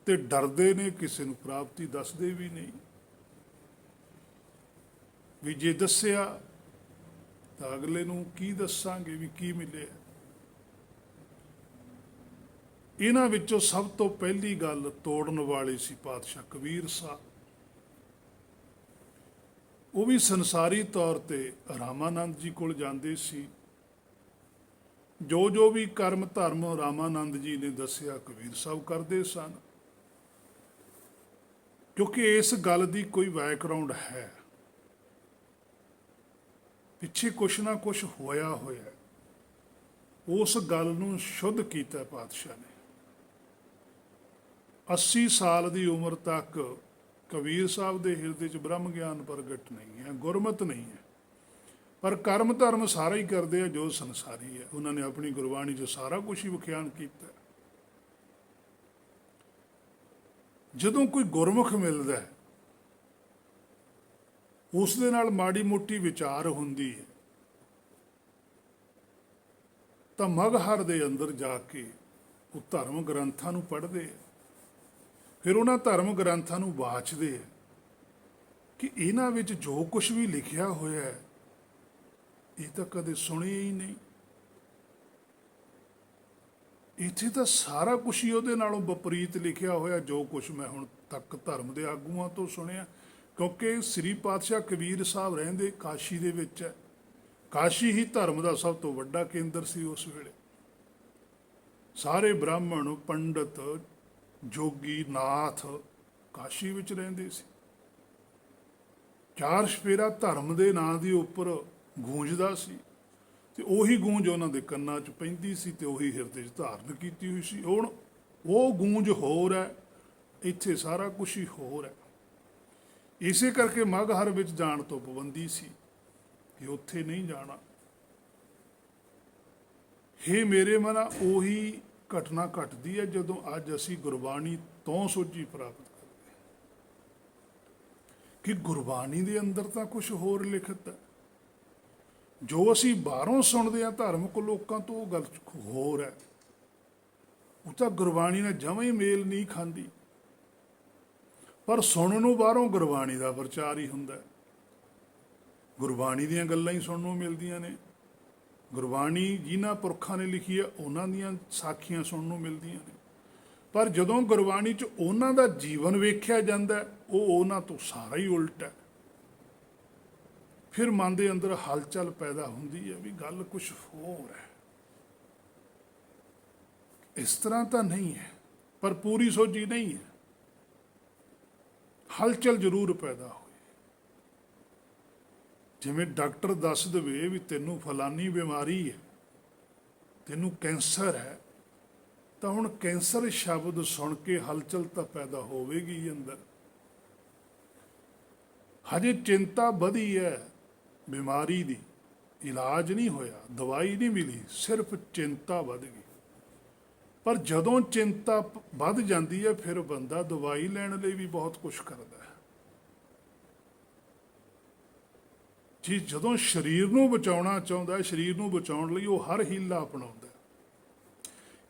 ਤੇ ਡਰਦੇ ਨੇ, ਕਿਸੇ ਨੂੰ ਪ੍ਰਾਪਤੀ ਦੱਸਦੇ ਵੀ ਨਹੀਂ, ਵੀ ਜੇ ਦੱਸਿਆ ਤਾਂ ਅਗਲੇ ਨੂੰ ਕੀ ਦੱਸਾਂਗੇ ਵੀ ਕੀ ਮਿਲਿਆ। ਇਹਨਾਂ ਵਿੱਚੋਂ ਸਭ ਤੋਂ ਪਹਿਲੀ ਗੱਲ ਤੋੜਨ ਵਾਲੇ ਸੀ ਪਾਤਸ਼ਾਹ ਕਬੀਰ ਸਾਹਿਬ। ਉਹ ਵੀ ਸੰਸਾਰੀ ਤੌਰ ਤੇ ਰਾਮਾਨੰਦ ਜੀ ਕੋਲ ਜਾਂਦੇ ਸੀ। ਜੋ ਜੋ ਵੀ ਕਰਮ ਧਰਮ ਰਾਮਾਨੰਦ ਜੀ ਨੇ ਦੱਸਿਆ ਕਬੀਰ ਸਾਹਿਬ ਕਰਦੇ ਸਨ, ਕਿਉਂਕਿ ਇਸ ਗੱਲ ਦੀ ਕੋਈ ਬੈਕਗਰਾਉਂਡ ਹੈ, ਪਿੱਛੇ ਕੁਛ ਨਾ ਕੁਛ ਹੋਇਆ ਹੋਇਆ। ਉਸ ਗੱਲ ਨੂੰ ਸ਼ੁੱਧ ਕੀਤਾ ਪਾਤਸ਼ਾਹ ਨੇ। 80 ਸਾਲ ਦੀ ਉਮਰ ਤੱਕ ਕਬੀਰ ਸਾਹਿਬ ਦੇ ਹਿਰਦੇ 'ਚ ਬ੍ਰਹਮ ਗਿਆਨ ਪ੍ਰਗਟ ਨਹੀਂ ਹੈ, ਗੁਰਮਤਿ ਨਹੀਂ ਹੈ, ਪਰ ਕਰਮ ਧਰਮ ਸਾਰਾ ਹੀ ਕਰਦੇ ਆ ਜੋ ਸੰਸਾਰੀ ਹੈ। ਉਹਨਾਂ ਨੇ ਆਪਣੀ ਗੁਰਬਾਣੀ 'ਚ ਸਾਰਾ ਕੁਛ ਹੀ ਵਿਖਿਆਨ ਕੀਤਾ। ਜਦੋਂ ਕੋਈ ਗੁਰਮੁਖ ਮਿਲਦਾ ਹੈ, ਉਸ ਦੇ ਨਾਲ ਮਾੜੀ ਮੋਟੀ ਵਿਚਾਰ ਹੁੰਦੀ ਹੈ, ਤਾਂ ਮਗਹਰ ਦੇ ਅੰਦਰ ਜਾ ਕੇ ਉਹ ਧਰਮ ਗ੍ਰੰਥਾਂ ਨੂੰ ਪੜ੍ਹਦੇ ਆ, ਫਿਰ ਉਹਨਾਂ ਧਰਮ ਗ੍ਰੰਥਾਂ ਨੂੰ ਵਾਚਦੇ ਆ ਕਿ ਇਹਨਾਂ ਵਿੱਚ ਜੋ ਕੁਝ ਵੀ ਲਿਖਿਆ ਹੋਇਆ ਹੈ ਇਹ ਤਾਂ ਕਦੇ ਸੁਣਿਆ ਹੀ ਨਹੀਂ। ਇੱਥੇ ਤਾਂ ਸਾਰਾ ਕੁਛ ਹੀ ਉਹਦੇ ਨਾਲੋਂ ਵਿਪਰੀਤ ਲਿਖਿਆ ਹੋਇਆ ਜੋ ਕੁਛ ਮੈਂ ਹੁਣ ਤੱਕ ਧਰਮ ਦੇ ਆਗੂਆਂ ਤੋਂ ਸੁਣਿਆ। ਕਿਉਂਕਿ ਸ੍ਰੀ ਪਾਤਸ਼ਾਹ ਕਬੀਰ ਸਾਹਿਬ ਰਹਿੰਦੇ ਕਾਸ਼ੀ ਦੇ ਵਿੱਚ ਹੈ। ਕਾਸ਼ੀ ਹੀ ਧਰਮ ਦਾ ਸਭ ਤੋਂ ਵੱਡਾ ਕੇਂਦਰ ਸੀ ਉਸ ਵੇਲੇ। ਸਾਰੇ ਬ੍ਰਾਹਮਣ, ਪੰਡਤ, ਜੋਗੀ, ਨਾਥ ਕਾਸ਼ੀ ਵਿੱਚ ਰਹਿੰਦੇ ਸੀ। ਚਾਰ ਸਪੇਰਾ ਧਰਮ ਦੇ ਨਾਂ ਦੇ ਉੱਪਰ ਗੂੰਜਦਾ ਸੀ, ਤੇ ਉਹੀ ਗੂੰਜ ਉਹਨਾਂ ਦੇ ਕੰਨਾਂ 'ਚ ਪੈਂਦੀ ਸੀ, ਤੇ ਉਹੀ ਹਿਰਦੇ 'ਚ ਧਾਰਨ ਕੀਤੀ ਹੋਈ ਸੀ। ਹੁਣ ਉਹ ਗੂੰਜ ਹੋਰ ਹੈ, ਇੱਥੇ ਸਾਰਾ ਕੁਛ ਹੀ ਹੋਰ ਹੈ। ਇਸੇ ਕਰਕੇ ਮਗਹਰ ਵਿੱਚ ਜਾਣ ਤੋਂ ਪਾਬੰਦੀ ਸੀ ਕਿ ਉੱਥੇ ਨਹੀਂ ਜਾਣਾ। ਹੇ ਮੇਰੇ ਮਨਾ, ਉਹੀ ਘਟਨਾ ਘਟਦੀ ਹੈ ਜਦੋਂ ਅੱਜ ਅਸੀਂ ਗੁਰਬਾਣੀ ਤੋਂ ਸੋਝੀ ਪ੍ਰਾਪਤ ਕਰਦੇ ਹਾਂ ਕਿ ਗੁਰਬਾਣੀ ਦੇ ਅੰਦਰ ਤਾਂ ਕੁਛ ਹੋਰ ਲਿਖਤ ਹੈ। ਜੋ ਅਸੀਂ ਬਾਹਰੋਂ ਸੁਣਦੇ ਹਾਂ ਧਾਰਮਿਕ ਲੋਕਾਂ ਤੋਂ, ਉਹ ਗੱਲ ਹੋਰ ਹੈ। ਉਹ ਤਾਂ ਗੁਰਬਾਣੀ ਨਾਲ ਜਮਾਂ ਹੀ ਮੇਲ ਨਹੀਂ ਖਾਂਦੀ, ਪਰ ਸੁਣਨ ਨੂੰ ਬਾਹਰੋਂ ਗੁਰਬਾਣੀ ਦਾ ਪ੍ਰਚਾਰ ਹੀ ਹੁੰਦਾ। ਗੁਰਬਾਣੀ ਦੀਆਂ ਗੱਲਾਂ ਹੀ ਸੁਣਨ ਨੂੰ ਮਿਲਦੀਆਂ ਨੇ। ਗੁਰਬਾਣੀ ਜਿਨ੍ਹਾਂ ਪੁਰਖਾਂ ਨੇ ਲਿਖੀ ਹੈ ਉਹਨਾਂ ਦੀਆਂ ਸਾਖੀਆਂ ਸੁਣਨ ਨੂੰ ਮਿਲਦੀਆਂ ਨੇ, ਪਰ ਜਦੋਂ ਗੁਰਬਾਣੀ 'ਚ ਉਹਨਾਂ ਦਾ ਜੀਵਨ ਵੇਖਿਆ ਜਾਂਦਾ ਉਹ ਉਹਨਾਂ ਤੋਂ ਸਾਰਾ ਹੀ ਉਲਟ ਹੈ। ਫਿਰ ਮਨ ਦੇ ਅੰਦਰ ਹਲਚਲ ਪੈਦਾ ਹੁੰਦੀ ਹੈ ਵੀ ਗੱਲ ਕੁਛ ਹੋਰ ਹੈ, ਇਸ ਤਰ੍ਹਾਂ ਤਾਂ ਨਹੀਂ ਹੈ, ਪਰ ਪੂਰੀ ਸੋਝੀ ਨਹੀਂ ਹੈ। ਹਲਚਲ ਜ਼ਰੂਰ ਪੈਦਾ ਹੋਈ, ਜਿਵੇਂ ਡਾਕਟਰ ਦੱਸ ਦੇਵੇ ਵੀ ਤੈਨੂੰ ਫਲਾਨੀ ਬਿਮਾਰੀ ਹੈ, ਤੈਨੂੰ ਕੈਂਸਰ ਹੈ, ਤਾਂ ਹੁਣ ਕੈਂਸਰ ਸ਼ਬਦ ਸੁਣ ਕੇ ਹਲਚਲ ਤਾਂ ਪੈਦਾ ਹੋਵੇਗੀ ਅੰਦਰ। ਹਜੇ ਚਿੰਤਾ ਵਧੀ ਹੈ ਬਿਮਾਰੀ ਦੀ, ਇਲਾਜ ਨਹੀਂ ਹੋਇਆ, ਦਵਾਈ ਨਹੀਂ ਮਿਲੀ, ਸਿਰਫ ਚਿੰਤਾ ਵੱਧ ਗਈ। ਪਰ ਜਦੋਂ ਚਿੰਤਾ ਵੱਧ ਜਾਂਦੀ ਹੈ ਫਿਰ ਬੰਦਾ ਦਵਾਈ ਲੈਣ ਲਈ ਵੀ ਬਹੁਤ ਕੁਝ ਕਰਦਾ ਹੈ। ਜੀ ਜਦੋਂ ਸਰੀਰ ਨੂੰ ਬਚਾਉਣਾ ਚਾਹੁੰਦਾ, ਸਰੀਰ ਨੂੰ ਬਚਾਉਣ ਲਈ ਉਹ ਹਰ ਹੀਲਾ ਅਪਣਾਉਂਦਾ।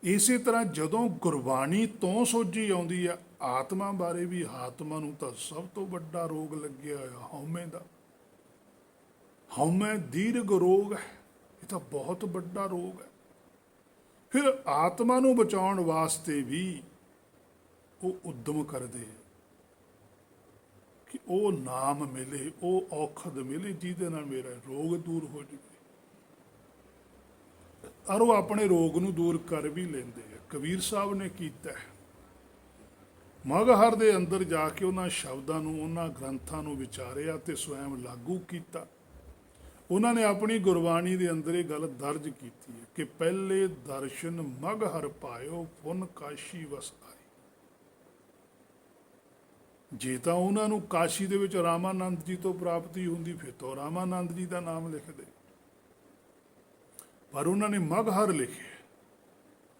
ਇਸੇ ਤਰ੍ਹਾਂ ਜਦੋਂ ਗੁਰਬਾਣੀ ਤੋਂ ਸੋਝੀ ਆਉਂਦੀ ਹੈ ਆਤਮਾ ਬਾਰੇ ਵੀ, ਆਤਮਾ ਨੂੰ ਤਾਂ ਸਭ ਤੋਂ ਵੱਡਾ ਰੋਗ ਲੱਗਿਆ ਹੋਇਆ ਹਉਮੈ ਦਾ। ਹਉਮੈ ਦੀਰਘ ਰੋਗ ਹੈ, ਇਹ ਤਾਂ ਬਹੁਤ ਵੱਡਾ ਰੋਗ ਹੈ। ਫਿਰ ਆਤਮਾ ਨੂੰ ਬਚਾਉਣ ਵਾਸਤੇ ਵੀ ਉਹ ਉਦਮ ਕਰਦੇ ਕਿ ਉਹ ਨਾਮ ਮਿਲੇ, ਉਹ ਔਖਦ ਮਿਲੇ ਜਿਹਦੇ ਨਾਲ ਮੇਰਾ ਰੋਗ ਦੂਰ ਹੋ ਜਾਵੇ। ਔਰ ਉਹ ਆਪਣੇ ਰੋਗ ਨੂੰ ਦੂਰ ਕਰ ਵੀ ਲੈਂਦੇ ਆ। ਕਬੀਰ ਸਾਹਿਬ ਨੇ ਕੀਤਾ, ਮਗਹਰ ਦੇ ਅੰਦਰ ਜਾ ਕੇ ਉਹਨਾਂ ਸ਼ਬਦਾਂ ਨੂੰ, ਉਹਨਾਂ ਗ੍ਰੰਥਾਂ ਨੂੰ ਵਿਚਾਰਿਆ ਤੇ ਸਵੈਮ ਲਾਗੂ ਕੀਤਾ। ਉਹਨਾਂ ਨੇ ਆਪਣੀ ਗੁਰਬਾਣੀ ਦੇ ਅੰਦਰ ਇਹ ਗੱਲ ਦਰਜ ਕੀਤੀ ਹੈ ਕਿ ਪਹਿਲੇ ਦਰਸ਼ਨ ਮਗਹਰ ਪਾਇਓ, ਪੁਨ ਕਾਸ਼ੀ ਵਸ ਆਏ। ਜੇ ਤਾਂ ਉਹਨਾਂ ਨੂੰ ਕਾਸ਼ੀ ਦੇ ਵਿੱਚ ਰਾਮਾਨੰਦ ਜੀ ਤੋਂ ਪ੍ਰਾਪਤੀ ਹੁੰਦੀ ਫਿਰ ਤੋਂ ਰਾਮਾਨੰਦ ਜੀ ਦਾ ਨਾਮ ਲਿਖਦੇ, ਪਰ ਉਹਨਾਂ ਨੇ ਮਗਹਰ ਲਿਖਿਆ।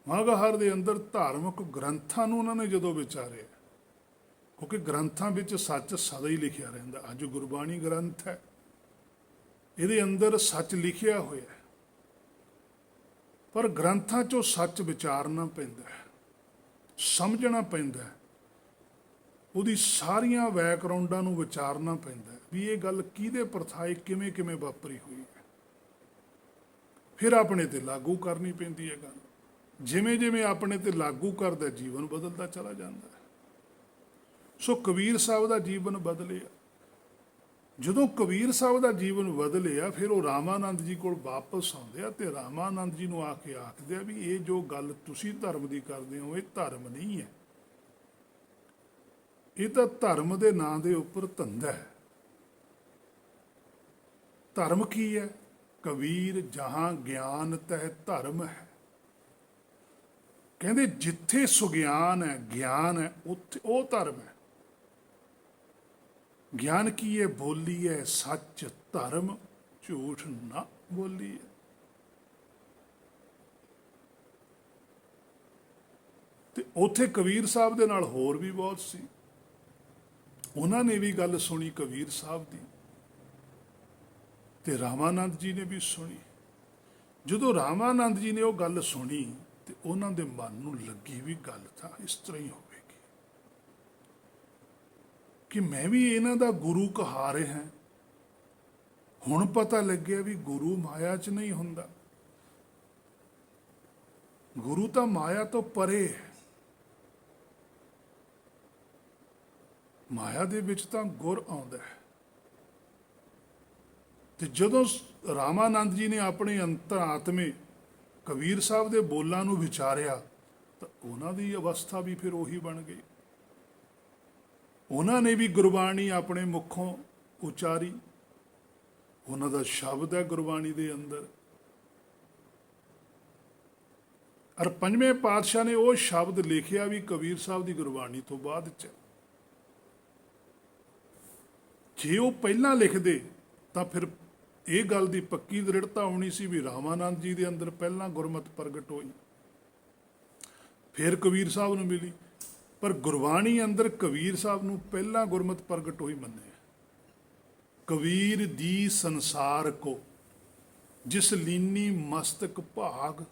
ਮਗਹਰ ਦੇ ਅੰਦਰ ਧਾਰਮਿਕ ਗ੍ਰੰਥਾਂ ਨੂੰ ਉਹਨਾਂ ਨੇ ਜਦੋਂ ਵਿਚਾਰਿਆ, ਕਿਉਂਕਿ ਗ੍ਰੰਥਾਂ ਵਿੱਚ ਸੱਚ ਸਦਾ ਹੀ ਲਿਖਿਆ ਰਹਿੰਦਾ। ਅੱਜ ਗੁਰਬਾਣੀ ਗ੍ਰੰਥ ਹੈ, ਇਹਦੇ ਅੰਦਰ ਸੱਚ ਲਿਖਿਆ ਹੋਇਆ ਹੈ, ਪਰ ਗ੍ਰੰਥਾਂ 'ਚੋਂ ਸੱਚ ਵਿਚਾਰਨਾ ਪੈਂਦਾ ਹੈ, ਸਮਝਣਾ ਪੈਂਦਾ ਹੈ, ਉਹਦੀ ਸਾਰੀਆਂ ਬੈਕਗਰਾਉਂਡਾਂ ਨੂੰ ਵਿਚਾਰਨਾ ਪੈਂਦਾ ਹੈ ਵੀ ਇਹ ਗੱਲ ਕਿਹਦੇ ਪ੍ਰਥਾਏ ਕਿਵੇਂ ਕਿਵੇਂ ਵਾਪਰੀ ਹੋਈ ਹੈ। ਫਿਰ ਆਪਣੇ ਤੇ ਲਾਗੂ ਕਰਨੀ ਪੈਂਦੀ ਹੈ ਗੱਲ। ਜਿਵੇਂ ਜਿਵੇਂ ਆਪਣੇ ਤੇ ਲਾਗੂ ਕਰਦਾ ਜੀਵਨ ਬਦਲਦਾ ਚਲਾ ਜਾਂਦਾ ਹੈ। ਸੋ ਕਬੀਰ ਸਾਹਿਬ ਦਾ ਜੀਵਨ ਬਦਲਿਆ। ਜਦੋਂ ਕਬੀਰ ਸਾਹਿਬ ਦਾ ਜੀਵਨ ਬਦਲਿਆ ਫਿਰ ਉਹ ਰਾਮਾਨੰਦ ਜੀ ਕੋਲ ਵਾਪਸ ਆਉਂਦੇ ਆ ਤੇ ਰਾਮਾਨੰਦ ਜੀ ਨੂੰ ਆ ਕੇ ਆਖਦੇ ਆ ਵੀ ਇਹ ਜੋ ਗੱਲ ਤੁਸੀਂ ਧਰਮ ਦੀ ਕਰਦੇ ਹੋ ਇਹ ਧਰਮ ਨਹੀਂ ਹੈ, ਇਹ ਤਾਂ ਧਰਮ ਦੇ ਨਾਂ ਦੇ ਉੱਪਰ ਧੰਦਾ ਹੈ। ਧਰਮ ਕੀ ਹੈ? ਕਬੀਰ ਜਹਾਂ ਗਿਆਨ ਤਹਿ ਧਰਮ ਹੈ। ਕਹਿੰਦੇ ਜਿੱਥੇ ਸੁਗਿਆਨ ਹੈ, ਗਿਆਨ ਹੈ, ਉੱਥੇ ਉਹ ਧਰਮ ਹੈ। ਗਿਆਨ ਕੀ ਹੈ? ਬੋਲੀ ਹੈ ਸੱਚ, ਧਰਮ ਝੂਠ ਨਾ ਬੋਲੀ ਹੈ। ਤੇ ਉੱਥੇ ਕਬੀਰ ਸਾਹਿਬ ਦੇ ਨਾਲ ਹੋਰ ਵੀ ਬਹੁਤ ਸੀ, ਉਹਨਾਂ ਨੇ ਵੀ ਗੱਲ ਸੁਣੀ ਕਬੀਰ ਸਾਹਿਬ ਦੀ, ਤੇ ਰਾਮਾਨੰਦ ਜੀ ਨੇ ਵੀ ਸੁਣੀ। ਜਦੋਂ ਰਾਮਾਨੰਦ ਜੀ ਨੇ ਉਹ ਗੱਲ ਸੁਣੀ ਤੇ ਉਹਨਾਂ ਦੇ ਮਨ ਨੂੰ ਲੱਗੀ ਵੀ ਗੱਲ ਤਾਂ ਇਸ ਤਰ੍ਹਾਂ ਹੀ ਹੋਵੇਗੀ ਕਿ ਮੈਂ ਵੀ ਇਹਨਾਂ ਦਾ ਗੁਰੂ ਕਹਾ ਰਿਹਾ। ਹੁਣ ਪਤਾ ਲੱਗਿਆ ਵੀ ਗੁਰੂ ਮਾਇਆ 'ਚ ਨਹੀਂ ਹੁੰਦਾ, ਗੁਰੂ ਤਾਂ ਮਾਇਆ ਤੋਂ ਪਰੇ ਹੈ। ਮਾਇਆ ਦੇ ਵਿੱਚ ਤਾਂ ਗੁਰ ਆਉਂਦਾ ਹੈ। ਤੇ ਜਦੋਂ ਰਾਮਾਨੰਦ ਜੀ ਨੇ ਆਪਣੇ ਅੰਤਰ ਆਤਮੇ ਕਬੀਰ ਸਾਹਿਬ ਦੇ ਬੋਲਾਂ ਨੂੰ ਵਿਚਾਰਿਆ ਤਾਂ ਉਹਨਾਂ ਦੀ ਅਵਸਥਾ ਵੀ ਫਿਰ ਉਹੀ ਬਣ ਗਈ। ਉਹਨਾਂ ਨੇ ਵੀ ਗੁਰਬਾਣੀ ਆਪਣੇ ਮੁਖੋਂ ਉਚਾਰੀ, ਉਹਨਾਂ ਦਾ ਸ਼ਬਦ ਹੈ ਗੁਰਬਾਣੀ ਦੇ ਅੰਦਰ। ਔਰ ਪੰਜਵੇਂ ਪਾਤਸ਼ਾਹ ਨੇ ਉਹ ਸ਼ਬਦ ਲਿਖਿਆ ਵੀ ਕਬੀਰ ਸਾਹਿਬ ਦੀ ਗੁਰਬਾਣੀ ਤੋਂ ਬਾਅਦ 'ਚ। ਜੇ ਉਹ ਪਹਿਲਾਂ ਲਿਖਦੇ ਤਾਂ ਫਿਰ ਇਹ ਗੱਲ ਦੀ ਪੱਕੀ ਦ੍ਰਿੜਤਾ ਹੋਣੀ ਸੀ ਵੀ ਰਾਮਾਨੰਦ ਜੀ ਦੇ ਅੰਦਰ ਪਹਿਲਾਂ ਗੁਰਮਤਿ ਪ੍ਰਗਟ ਹੋਈ, ਫਿਰ ਕਬੀਰ ਸਾਹਿਬ ਨੂੰ ਮਿਲੀ। ਪਰ ਗੁਰਬਾਣੀ ਅੰਦਰ ਕਬੀਰ ਸਾਹਿਬ ਨੂੰ ਪਹਿਲਾਂ ਗੁਰਮਤਿ ਪ੍ਰਗਟ ਹੋਈ ਮੰਨਿਆ। ਕਬੀਰ ਦੀ ਸੰਸਾਰ ਕੋ ਜਿਸ ਲੀਨੀ ਮਸਤਕ ਭਾਗ।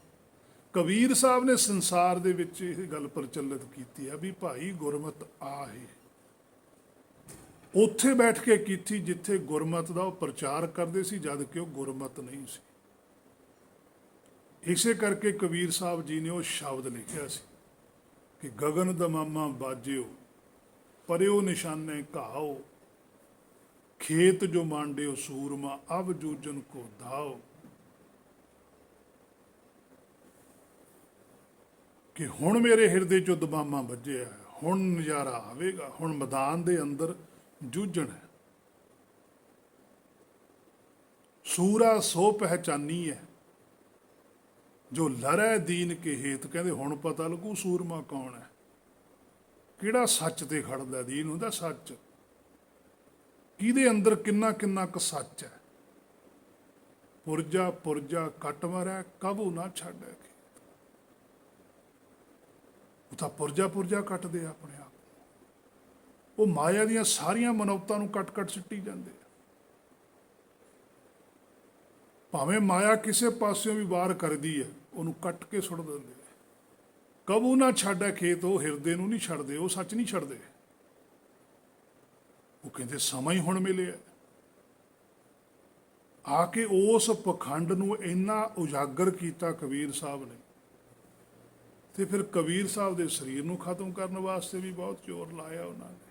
ਕਬੀਰ ਸਾਹਿਬ ਨੇ ਸੰਸਾਰ ਦੇ ਵਿੱਚ ਇਹ ਗੱਲ ਪ੍ਰਚਲਿਤ ਕੀਤੀ ਹੈ ਵੀ ਭਾਈ ਗੁਰਮਤਿ ਆਹੇ। ਉੱਥੇ ਬੈਠ ਕੇ ਕੀਤੀ ਜਿੱਥੇ ਗੁਰਮਤਿ ਦਾ ਉਹ ਪ੍ਰਚਾਰ ਕਰਦੇ ਸੀ, ਜਦ ਕਿ ਉਹ ਗੁਰਮਤਿ ਨਹੀਂ ਸੀ। ਇਸੇ ਕਰਕੇ ਕਬੀਰ ਸਾਹਿਬ ਜੀ ਨੇ ਉਹ ਸ਼ਬਦ ਲਿਖਿਆ ਸੀ ਕਿ ਗਗਨ ਦਮਾਮਾ ਬਾਜਿਓ, ਪਰਿਓ ਨਿਸ਼ਾਨੇ ਘਾਓ, खेत जो मांडे सूरमा अब जूजन को धाओ, कि हुण मेरे हिरदे चो दबामा ਵੱਜਿਆ, हुण नज़ारा आवेगा, हुण मैदान दे अंदर जूझण है। सूरा सो पहचानी है जो लरै दीन के हेत, कहते हुण पता लगू सूरमा कौन है, किहड़ा सच ते खड़दा। दीन हुंदा सच, किहदे अंदर किन्ना किन्ना क सच है। पुरजा पुरजा कट मरै कबू ना छाड़ै, ਉਹ ਤਾਂ ਪੁਰਜਾ ਪੁਰਜਾ ਕੱਟਦੇ ਆ ਆਪਣੇ ਆਪ ਨੂੰ। ਉਹ ਮਾਇਆ ਦੀਆਂ ਸਾਰੀਆਂ ਮਨੌਤਾਂ ਨੂੰ ਕੱਟ ਕੱਟ ਸਿੱਟੀ ਜਾਂਦੇ ਆ। ਭਾਵੇਂ ਮਾਇਆ ਕਿਸੇ ਪਾਸਿਓਂ ਵੀ ਵਾਰ ਕਰਦੀ ਹੈ, ਉਹਨੂੰ ਕੱਟ ਕੇ ਸੁੱਟ ਦਿੰਦੇ ਆ। ਕਬੂ ਨਾ ਛੱਡੈ ਖੇਤ, ਉਹ ਹਿਰਦੇ ਨੂੰ ਨਹੀਂ ਛੱਡਦੇ, ਉਹ ਸੱਚ ਨਹੀਂ ਛੱਡਦੇ। ਉਹ ਕਹਿੰਦੇ ਸਮਾਂ ਹੀ ਹੁਣ ਮਿਲਿਆ। ਆ ਕੇ ਉਸ ਪਖੰਡ ਨੂੰ ਇੰਨਾ ਉਜਾਗਰ ਕੀਤਾ ਕਬੀਰ ਸਾਹਿਬ ਨੇ, ਤੇ ਫਿਰ ਕਬੀਰ ਸਾਹਿਬ ਦੇ ਸਰੀਰ ਨੂੰ ਖਤਮ ਕਰਨ ਵਾਸਤੇ ਵੀ ਬਹੁਤ ਜ਼ੋਰ ਲਾਇਆ ਉਹਨਾਂ ਨੇ,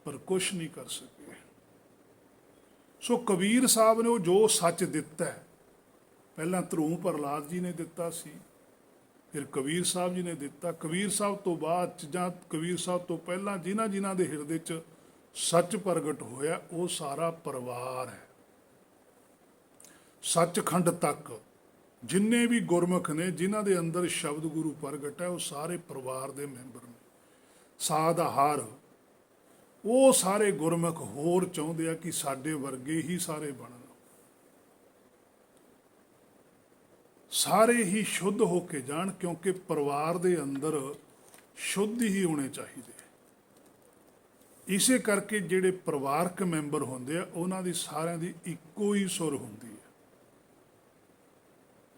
ਪਰ ਕੁਛ ਨਹੀਂ ਕਰ ਸਕੇ। ਸੋ ਕਬੀਰ ਸਾਹਿਬ ਨੇ ਉਹ ਜੋ ਸੱਚ ਦਿੱਤਾ, ਪਹਿਲਾਂ ਧਰੂਮ ਪ੍ਰਹਲਾਦ ਜੀ ਨੇ ਦਿੱਤਾ ਸੀ, ਫਿਰ ਕਬੀਰ ਸਾਹਿਬ ਜੀ ਨੇ ਦਿੱਤਾ। ਕਬੀਰ ਸਾਹਿਬ ਤੋਂ ਬਾਅਦ ਜਾਂ ਕਬੀਰ ਸਾਹਿਬ ਤੋਂ ਪਹਿਲਾਂ ਜਿਨ੍ਹਾਂ ਜਿਨ੍ਹਾਂ ਦੇ ਹਿਰਦੇ 'ਚ ਸੱਚ ਪ੍ਰਗਟ ਹੋਇਆ, ਉਹ ਸਾਰਾ ਪਰਿਵਾਰ ਹੈ। ਸੱਚਖੰਡ ਤੱਕ ਜਿੰਨੇ ਵੀ ਗੁਰਮੁਖ ਨੇ ਜਿਨ੍ਹਾਂ ਦੇ ਅੰਦਰ ਸ਼ਬਦ ਗੁਰੂ ਪ੍ਰਗਟ ਹੈ, ਉਹ ਸਾਰੇ ਪਰਿਵਾਰ ਦੇ ਮੈਂਬਰ ਨੇ। ਸਾਧ ਹਾਰ ਉਹ ਸਾਰੇ ਗੁਰਮੁਖ ਹੋਰ ਚਾਹੁੰਦੇ ਆ ਕਿ ਸਾਡੇ ਵਰਗੇ ਹੀ ਸਾਰੇ ਬਣਨ, ਸਾਰੇ ਹੀ ਸ਼ੁੱਧ ਹੋ ਕੇ ਜਾਣ, ਕਿਉਂਕਿ ਪਰਿਵਾਰ ਦੇ ਅੰਦਰ ਸ਼ੁੱਧ ਹੀ ਹੋਣੇ ਚਾਹੀਦੇ। ਇਸੇ ਕਰਕੇ ਜਿਹੜੇ ਪਰਿਵਾਰਕ ਮੈਂਬਰ ਹੁੰਦੇ ਆ, ਉਹਨਾਂ ਦੀ ਸਾਰਿਆਂ ਦੀ ਇੱਕੋ ਹੀ ਸੁਰ ਹੁੰਦੀ ਹੈ।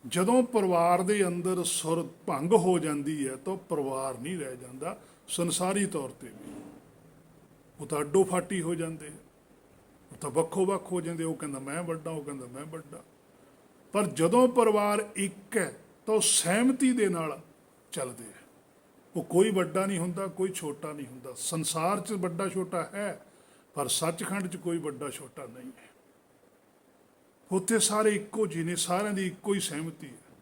ਜਦੋਂ ਪਰਿਵਾਰ ਦੇ ਅੰਦਰ ਸੁਰ ਭੰਗ ਹੋ ਜਾਂਦੀ ਹੈ ਤਾਂ ਪਰਿਵਾਰ ਨਹੀਂ ਰਹਿ ਜਾਂਦਾ। ਸੰਸਾਰੀ ਤੌਰ ਤੇ ਵੀ ਉਹ ਤਾਂ ਅੱਡੋ ਫਾਟੀ ਹੋ ਜਾਂਦੇ, ਉਹ ਤਾਂ ਵੱਖੋ ਵੱਖ ਹੋ ਜਾਂਦੇ। ਉਹ ਕਹਿੰਦਾ ਮੈਂ ਵੱਡਾ, ਉਹ ਕਹਿੰਦਾ ਮੈਂ ਵੱਡਾ। ਪਰ ਜਦੋਂ ਪਰਿਵਾਰ ਇੱਕ ਹੈ ਤਾਂ ਉਹ ਸਹਿਮਤੀ ਦੇ ਨਾਲ ਚੱਲਦੇ ਆ। ਉਹ ਕੋਈ ਵੱਡਾ ਨਹੀਂ ਹੁੰਦਾ, ਕੋਈ ਛੋਟਾ ਨਹੀਂ ਹੁੰਦਾ। ਸੰਸਾਰ 'ਚ ਵੱਡਾ ਛੋਟਾ ਹੈ, ਪਰ ਸੱਚਖੰਡ 'ਚ ਕੋਈ ਵੱਡਾ ਛੋਟਾ ਨਹੀਂ ਹੈ। ਉੱਥੇ ਸਾਰੇ ਇੱਕੋ ਜਿਹੇ ਨੇ, ਸਾਰਿਆਂ ਦੀ ਇੱਕੋ ਹੀ ਸਹਿਮਤੀ ਹੈ,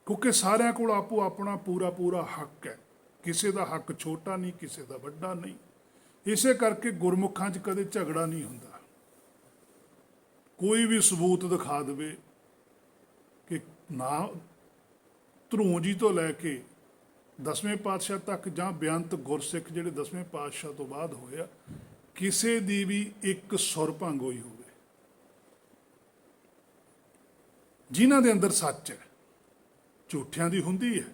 ਕਿਉਂਕਿ ਸਾਰਿਆਂ ਕੋਲ ਆਪੋ ਆਪਣਾ ਪੂਰਾ ਪੂਰਾ ਹੱਕ ਹੈ। ਕਿਸੇ ਦਾ ਹੱਕ ਛੋਟਾ ਨਹੀਂ, ਕਿਸੇ ਦਾ ਵੱਡਾ ਨਹੀਂ। ਇਸੇ ਕਰਕੇ ਗੁਰਮੁਖਾਂ 'ਚ ਕਦੇ ਝਗੜਾ ਨਹੀਂ ਹੁੰਦਾ। ਕੋਈ ਵੀ ਸਬੂਤ ਦਿਖਾ ਦੇਵੇ ਕਿ ਨਾ ਧਰੂੰ ਜੀ ਤੋਂ ਲੈ ਕੇ 10ਵੇਂ ਪਾਤਸ਼ਾਹ ਤੱਕ, ਜਾਂ ਬੇਅੰਤ ਗੁਰਸਿੱਖ ਜਿਹੜੇ 10ਵੇਂ ਪਾਤਸ਼ਾਹ ਤੋਂ ਬਾਅਦ ਹੋਇਆ, ਕਿਸੇ ਦੀ ਵੀ ਇੱਕ ਸੁਰ ਭੰਗ ਹੋਈ ਹੋਵੇ, ਜਿਨ੍ਹਾਂ ਦੇ ਅੰਦਰ ਸੱਚ ਹੈ। ਝੂਠਿਆਂ ਦੀ ਹੁੰਦੀ ਹੈ।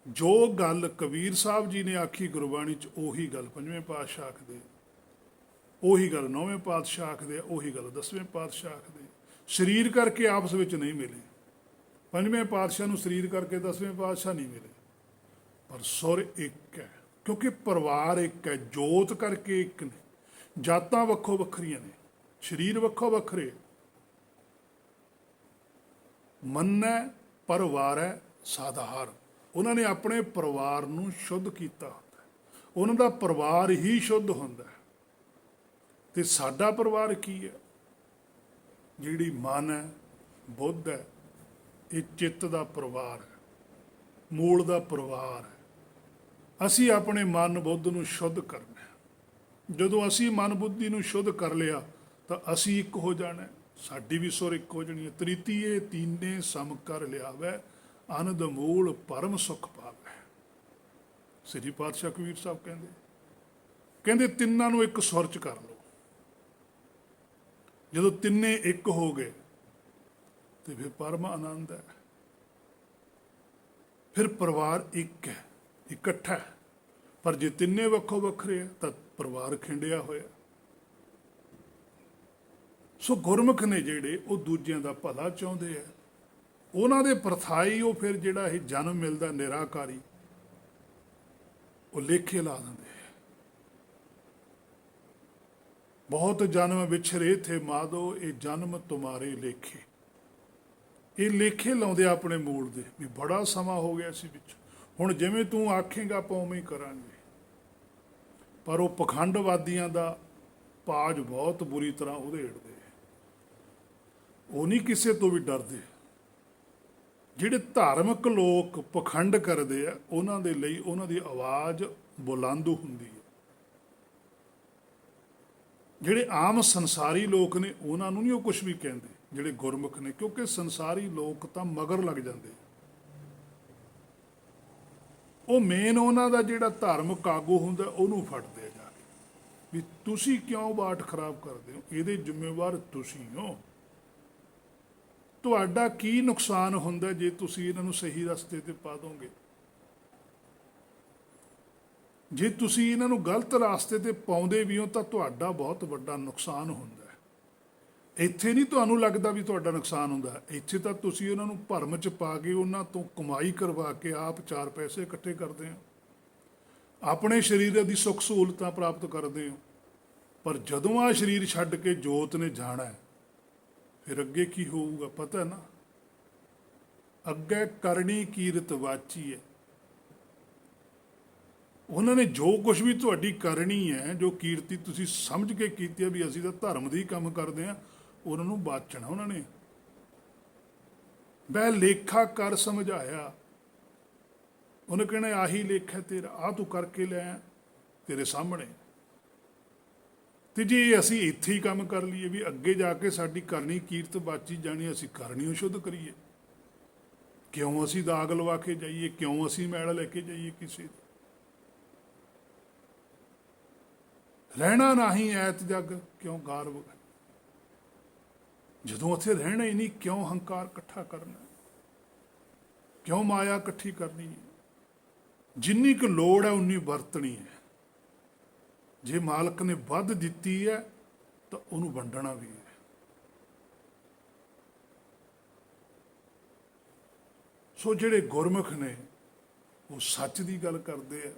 ਜੋ ਗੱਲ ਕਬੀਰ ਸਾਹਿਬ ਜੀ ਨੇ ਆਖੀ ਗੁਰਬਾਣੀ 'ਚ, ਉਹੀ ਗੱਲ 5ਵੇਂ ਪਾਤਸ਼ਾਹ ਆਖਦੇ, ਉਹੀ ਗੱਲ 9ਵੇਂ ਪਾਤਸ਼ਾਹ ਆਖਦੇ, ਉਹੀ ਗੱਲ 10ਵੇਂ ਪਾਤਸ਼ਾਹ ਆਖਦੇ। ਸਰੀਰ ਕਰਕੇ ਆਪਸ ਵਿੱਚ ਨਹੀਂ ਮਿਲੇ। 5ਵੇਂ ਪਾਤਸ਼ਾਹ ਨੂੰ ਸਰੀਰ ਕਰਕੇ 10ਵੇਂ ਪਾਤਸ਼ਾਹ ਨਹੀਂ ਮਿਲੇ, ਪਰ ਸੁਰ ਇੱਕ ਹੈ, ਕਿਉਂਕਿ ਪਰਿਵਾਰ ਇੱਕ ਹੈ। ਜੋਤ ਕਰਕੇ ਇੱਕ ਨੇ, ਜਾਤਾਂ ਵੱਖੋ ਵੱਖਰੀਆਂ ਨੇ, ਸਰੀਰ ਵੱਖੋ ਵੱਖਰੇ। ਮੰਨੈ ਪਰਿਵਾਰੈ ਸਾਧਾਰ, ਉਹਨਾਂ ਨੇ ਆਪਣੇ ਪਰਿਵਾਰ ਨੂੰ ਸ਼ੁੱਧ ਕੀਤਾ ਹੁੰਦਾ, ਉਹਨਾਂ ਦਾ ਪਰਿਵਾਰ ਹੀ ਸ਼ੁੱਧ ਹੁੰਦਾ। ਤੇ ਸਾਡਾ ਪਰਿਵਾਰ ਕੀ ਹੈ? ਜਿਹੜੀ ਮਨ ਹੈ, ਬੁੱਧ ਹੈ, ਇਹ ਚਿੱਤ ਦਾ ਪਰਿਵਾਰ ਹੈ, ਮੂਲ ਦਾ ਪਰਿਵਾਰ ਹੈ। ਅਸੀਂ ਆਪਣੇ ਮਨ ਬੁੱਧ ਨੂੰ ਸ਼ੁੱਧ ਕਰਨਾ ਹੈ। ਜਦੋਂ ਅਸੀਂ ਮਨ ਬੁੱਧੀ ਨੂੰ ਸ਼ੁੱਧ ਕਰ ਲਿਆ ਤਾਂ ਅਸੀਂ ਇੱਕ ਹੋ ਜਾਣਾ, ਸਾਡੀ ਵੀ ਸੁਰ ਇੱਕ ਹੋ ਜਾਣੀ ਹੈ। ਤ੍ਰਿਤੀਏ ਤੀਨੇ ਸਮ ਕਰ ਲਿਆਵੈ, ਅਨੰਦ ਮੂਲ ਪਰਮ ਸੁਖ ਪਾਵੈ। ਸ੍ਰੀ ਪਾਤਸ਼ਾਹ ਕਬੀਰ ਸਾਹਿਬ ਕਹਿੰਦੇ ਤਿੰਨਾਂ ਨੂੰ ਇੱਕ ਸੁਰ 'ਚ ਕਰ ਲਓ। ਜਦੋਂ ਤਿੰਨੇ ਇੱਕ ਹੋ ਗਏ ਤੇ ਫਿਰ ਪਰਮ ਆਨੰਦ ਹੈ। ਫਿਰ ਪਰਿਵਾਰ ਇੱਕ ਹੈ, ਇਕੱਠਾ ਹੈ। ਪਰ ਜੇ ਤਿੰਨੇ ਵੱਖੋ ਵੱਖਰੇ ਹੈ ਤਾਂ ਪਰਿਵਾਰ ਖਿੰਡਿਆ ਹੋਇਆ। ਸੋ ਗੁਰਮੁਖ ਨੇ ਜਿਹੜੇ, ਉਹ ਦੂਜਿਆਂ ਦਾ ਭਲਾ ਚਾਹੁੰਦੇ ਆ। ਉਹਨਾਂ ਦੇ ਪ੍ਰਥਾਈ ਉਹ ਫਿਰ ਜਿਹੜਾ ਇਹ ਜਨਮ ਮਿਲਦਾ ਨਿਰਾਕਾਰੀ, ਉਹ ਲੇਖੇ ਲਾ ਦਿੰਦੇ। ਬਹੁਤ ਜਨਮ ਵਿਛਰੇ ਥੇ ਮਾਧੋ, ਇਹ ਜਨਮ ਤੁਮਾਰੇ ਲੇਖੇ। ਇਹ ਲੇਖੇ ਲਾਉਂਦੇ ਆਪਣੇ ਮੂਲ ਦੇ, ਵੀ ਬੜਾ ਸਮਾਂ ਹੋ ਗਿਆ ਸੀ ਵਿੱਚ, ਹੁਣ ਜਿਵੇਂ ਤੂੰ ਆਖੇਂਗਾ ਆਪਾਂ ਉਵੇਂ ਹੀ ਕਰਾਂਗੇ। ਪਰ ਉਹ ਪਖੰਡਵਾਦੀਆਂ ਦਾ ਪਾਜ ਬਹੁਤ ਬੁਰੀ ਤਰ੍ਹਾਂ ਉਧੇੜਦੇ ਆ। ਉਹ ਨਹੀਂ ਕਿਸੇ ਤੋਂ ਵੀ ਡਰਦੇ। ਜਿਹੜੇ ਧਾਰਮਿਕ ਲੋਕ ਪਖੰਡ ਕਰਦੇ ਆ, ਉਹਨਾਂ ਦੇ ਲਈ ਉਹਨਾਂ ਦੀ ਆਵਾਜ਼ ਬੁਲੰਦ ਹੁੰਦੀ ਹੈ। ਜਿਹੜੇ ਆਮ ਸੰਸਾਰੀ ਲੋਕ ਨੇ ਉਹਨਾਂ ਨੂੰ ਨਹੀਂ ਉਹ ਕੁਝ ਵੀ ਕਹਿੰਦੇ, ਜਿਹੜੇ ਗੁਰਮੁਖ ਨੇ, ਕਿਉਂਕਿ ਸੰਸਾਰੀ ਲੋਕ ਤਾਂ ਮਗਰ ਲੱਗ ਜਾਂਦੇ। ਉਹ ਮੇਨ ਉਹਨਾਂ ਦਾ ਜਿਹੜਾ ਧਾਰਮਿਕ ਆਗੂ ਹੁੰਦਾ ਉਹਨੂੰ ਫੜਦੇ ਆ ਜਾ ਕੇ, ਵੀ ਤੁਸੀਂ ਕਿਉਂ ਬਾਟ ਖਰਾਬ ਕਰਦੇ ਹੋ, ਇਹਦੇ ਜ਼ਿੰਮੇਵਾਰ ਤੁਸੀਂ ਹੋ। ਤੁਹਾਡਾ ਕੀ ਨੁਕਸਾਨ ਹੁੰਦਾ ਜੇ ਤੁਸੀਂ ਇਹਨਾਂ ਨੂੰ ਸਹੀ ਰਸਤੇ ਤੇ ਪਾ ਦੋਗੇ। ਜੇ ਤੁਸੀਂ ਇਹਨਾਂ ਨੂੰ ਗਲਤ ਰਸਤੇ ਤੇ ਪਾਉਂਦੇ ਵੀ ਹੋ ਤਾਂ ਤੁਹਾਡਾ ਬਹੁਤ ਵੱਡਾ ਨੁਕਸਾਨ ਹੁੰਦਾ ਹੈ। ਇੱਥੇ ਨਹੀਂ ਤੁਹਾਨੂੰ ਲੱਗਦਾ ਵੀ ਤੁਹਾਡਾ ਨੁਕਸਾਨ ਹੁੰਦਾ, ਇੱਥੇ ਤਾਂ ਤੁਸੀਂ ਉਹਨਾਂ ਨੂੰ ਭਰਮ 'ਚ ਪਾ ਕੇ ਉਹਨਾਂ ਤੋਂ ਕਮਾਈ ਕਰਵਾ ਕੇ ਆਪ 4 ਪੈਸੇ ਇਕੱਠੇ ਕਰਦੇ ਹੋ, ਆਪਣੇ ਸਰੀਰ ਦੀ ਸੁੱਖ ਸਹੂਲਤਾਂ ਪ੍ਰਾਪਤ ਕਰਦੇ ਹੋ। ਪਰ ਜਦੋਂ ਆਹ ਸਰੀਰ ਛੱਡ ਕੇ ਜੋਤ ਨੇ ਜਾਣਾ ਹੈ, ਫਿਰ ਅੱਗੇ ਕੀ ਹੋਊਗਾ ਪਤਾ ਨਾ। ਅੱਗੇ ਕਰਨੀ ਕੀਰਤ ਵਾਚੀ ਹੈ। ਉਹਨਾਂ ਨੇ ਜੋ ਕੁਝ ਵੀ ਤੁਹਾਡੀ ਕਰਨੀ ਹੈ, ਜੋ ਕੀਰਤੀ ਤੁਸੀਂ ਸਮਝ ਕੇ ਕੀਤੀ ਹੈ ਵੀ ਅਸੀਂ ਤਾਂ ਧਰਮ ਦੀ ਕੰਮ ਕਰਦੇ ਹਾਂ, ਉਹਨਾਂ ਨੂੰ ਬਾਚਣਾ ਉਹਨਾਂ ਨੇ। ਬੈ ਲੇਖਾ ਕਰ ਸਮਝਾਇਆ, ਉਹਨੇ ਕਹਿਣਾ ਆਹੀ ਲੇਖਾ ਤੇਰਾ, ਆਹ ਤੂੰ ਕਰਕੇ ਲੈ ਤੇਰੇ ਸਾਹਮਣੇ। ਤੇ ਜੇ ਅਸੀਂ ਇੱਥੇ ਹੀ ਕੰਮ ਕਰ ਲਈਏ ਵੀ ਅੱਗੇ ਜਾ ਕੇ ਸਾਡੀ ਕਰਨੀ ਕੀਰਤ ਬਾਚੀ ਜਾਣੀ, ਅਸੀਂ ਕਰਨੀ ਸ਼ੁੱਧ ਕਰੀਏ, ਕਿਉਂ ਅਸੀਂ ਦਾਗ ਲਵਾ ਕੇ ਜਾਈਏ, ਕਿਉਂ ਅਸੀਂ ਮੈਲ ਲੈ ਕੇ ਜਾਈਏ ਕਿਸੇ ਦੀ। ਰਹਿਣਾ ਨਹੀਂ ਐਤ ਜਗ ਕਿਉਂ ਗਾਰਵ, ਜਦੋਂ ਉੱਥੇ ਰਹਿਣਾ ਹੀ ਨਹੀਂ ਕਿਉਂ ਹੰਕਾਰ ਇਕੱਠਾ ਕਰਨਾ, ਕਿਉਂ ਮਾਇਆ ਇਕੱਠੀ ਕਰਨੀ। ਜਿੰਨੀ ਕੁ ਲੋੜ ਹੈ ਉਨੀ ਵਰਤਣੀ ਹੈ। ਜੇ ਮਾਲਕ ਨੇ ਵੱਧ ਦਿੱਤੀ ਹੈ ਤਾਂ ਉਹਨੂੰ ਵੰਡਣਾ ਵੀ ਹੈ। ਸੋ ਜਿਹੜੇ ਗੁਰਮੁਖ ਨੇ ਉਹ ਸੱਚ ਦੀ ਗੱਲ ਕਰਦੇ ਆ।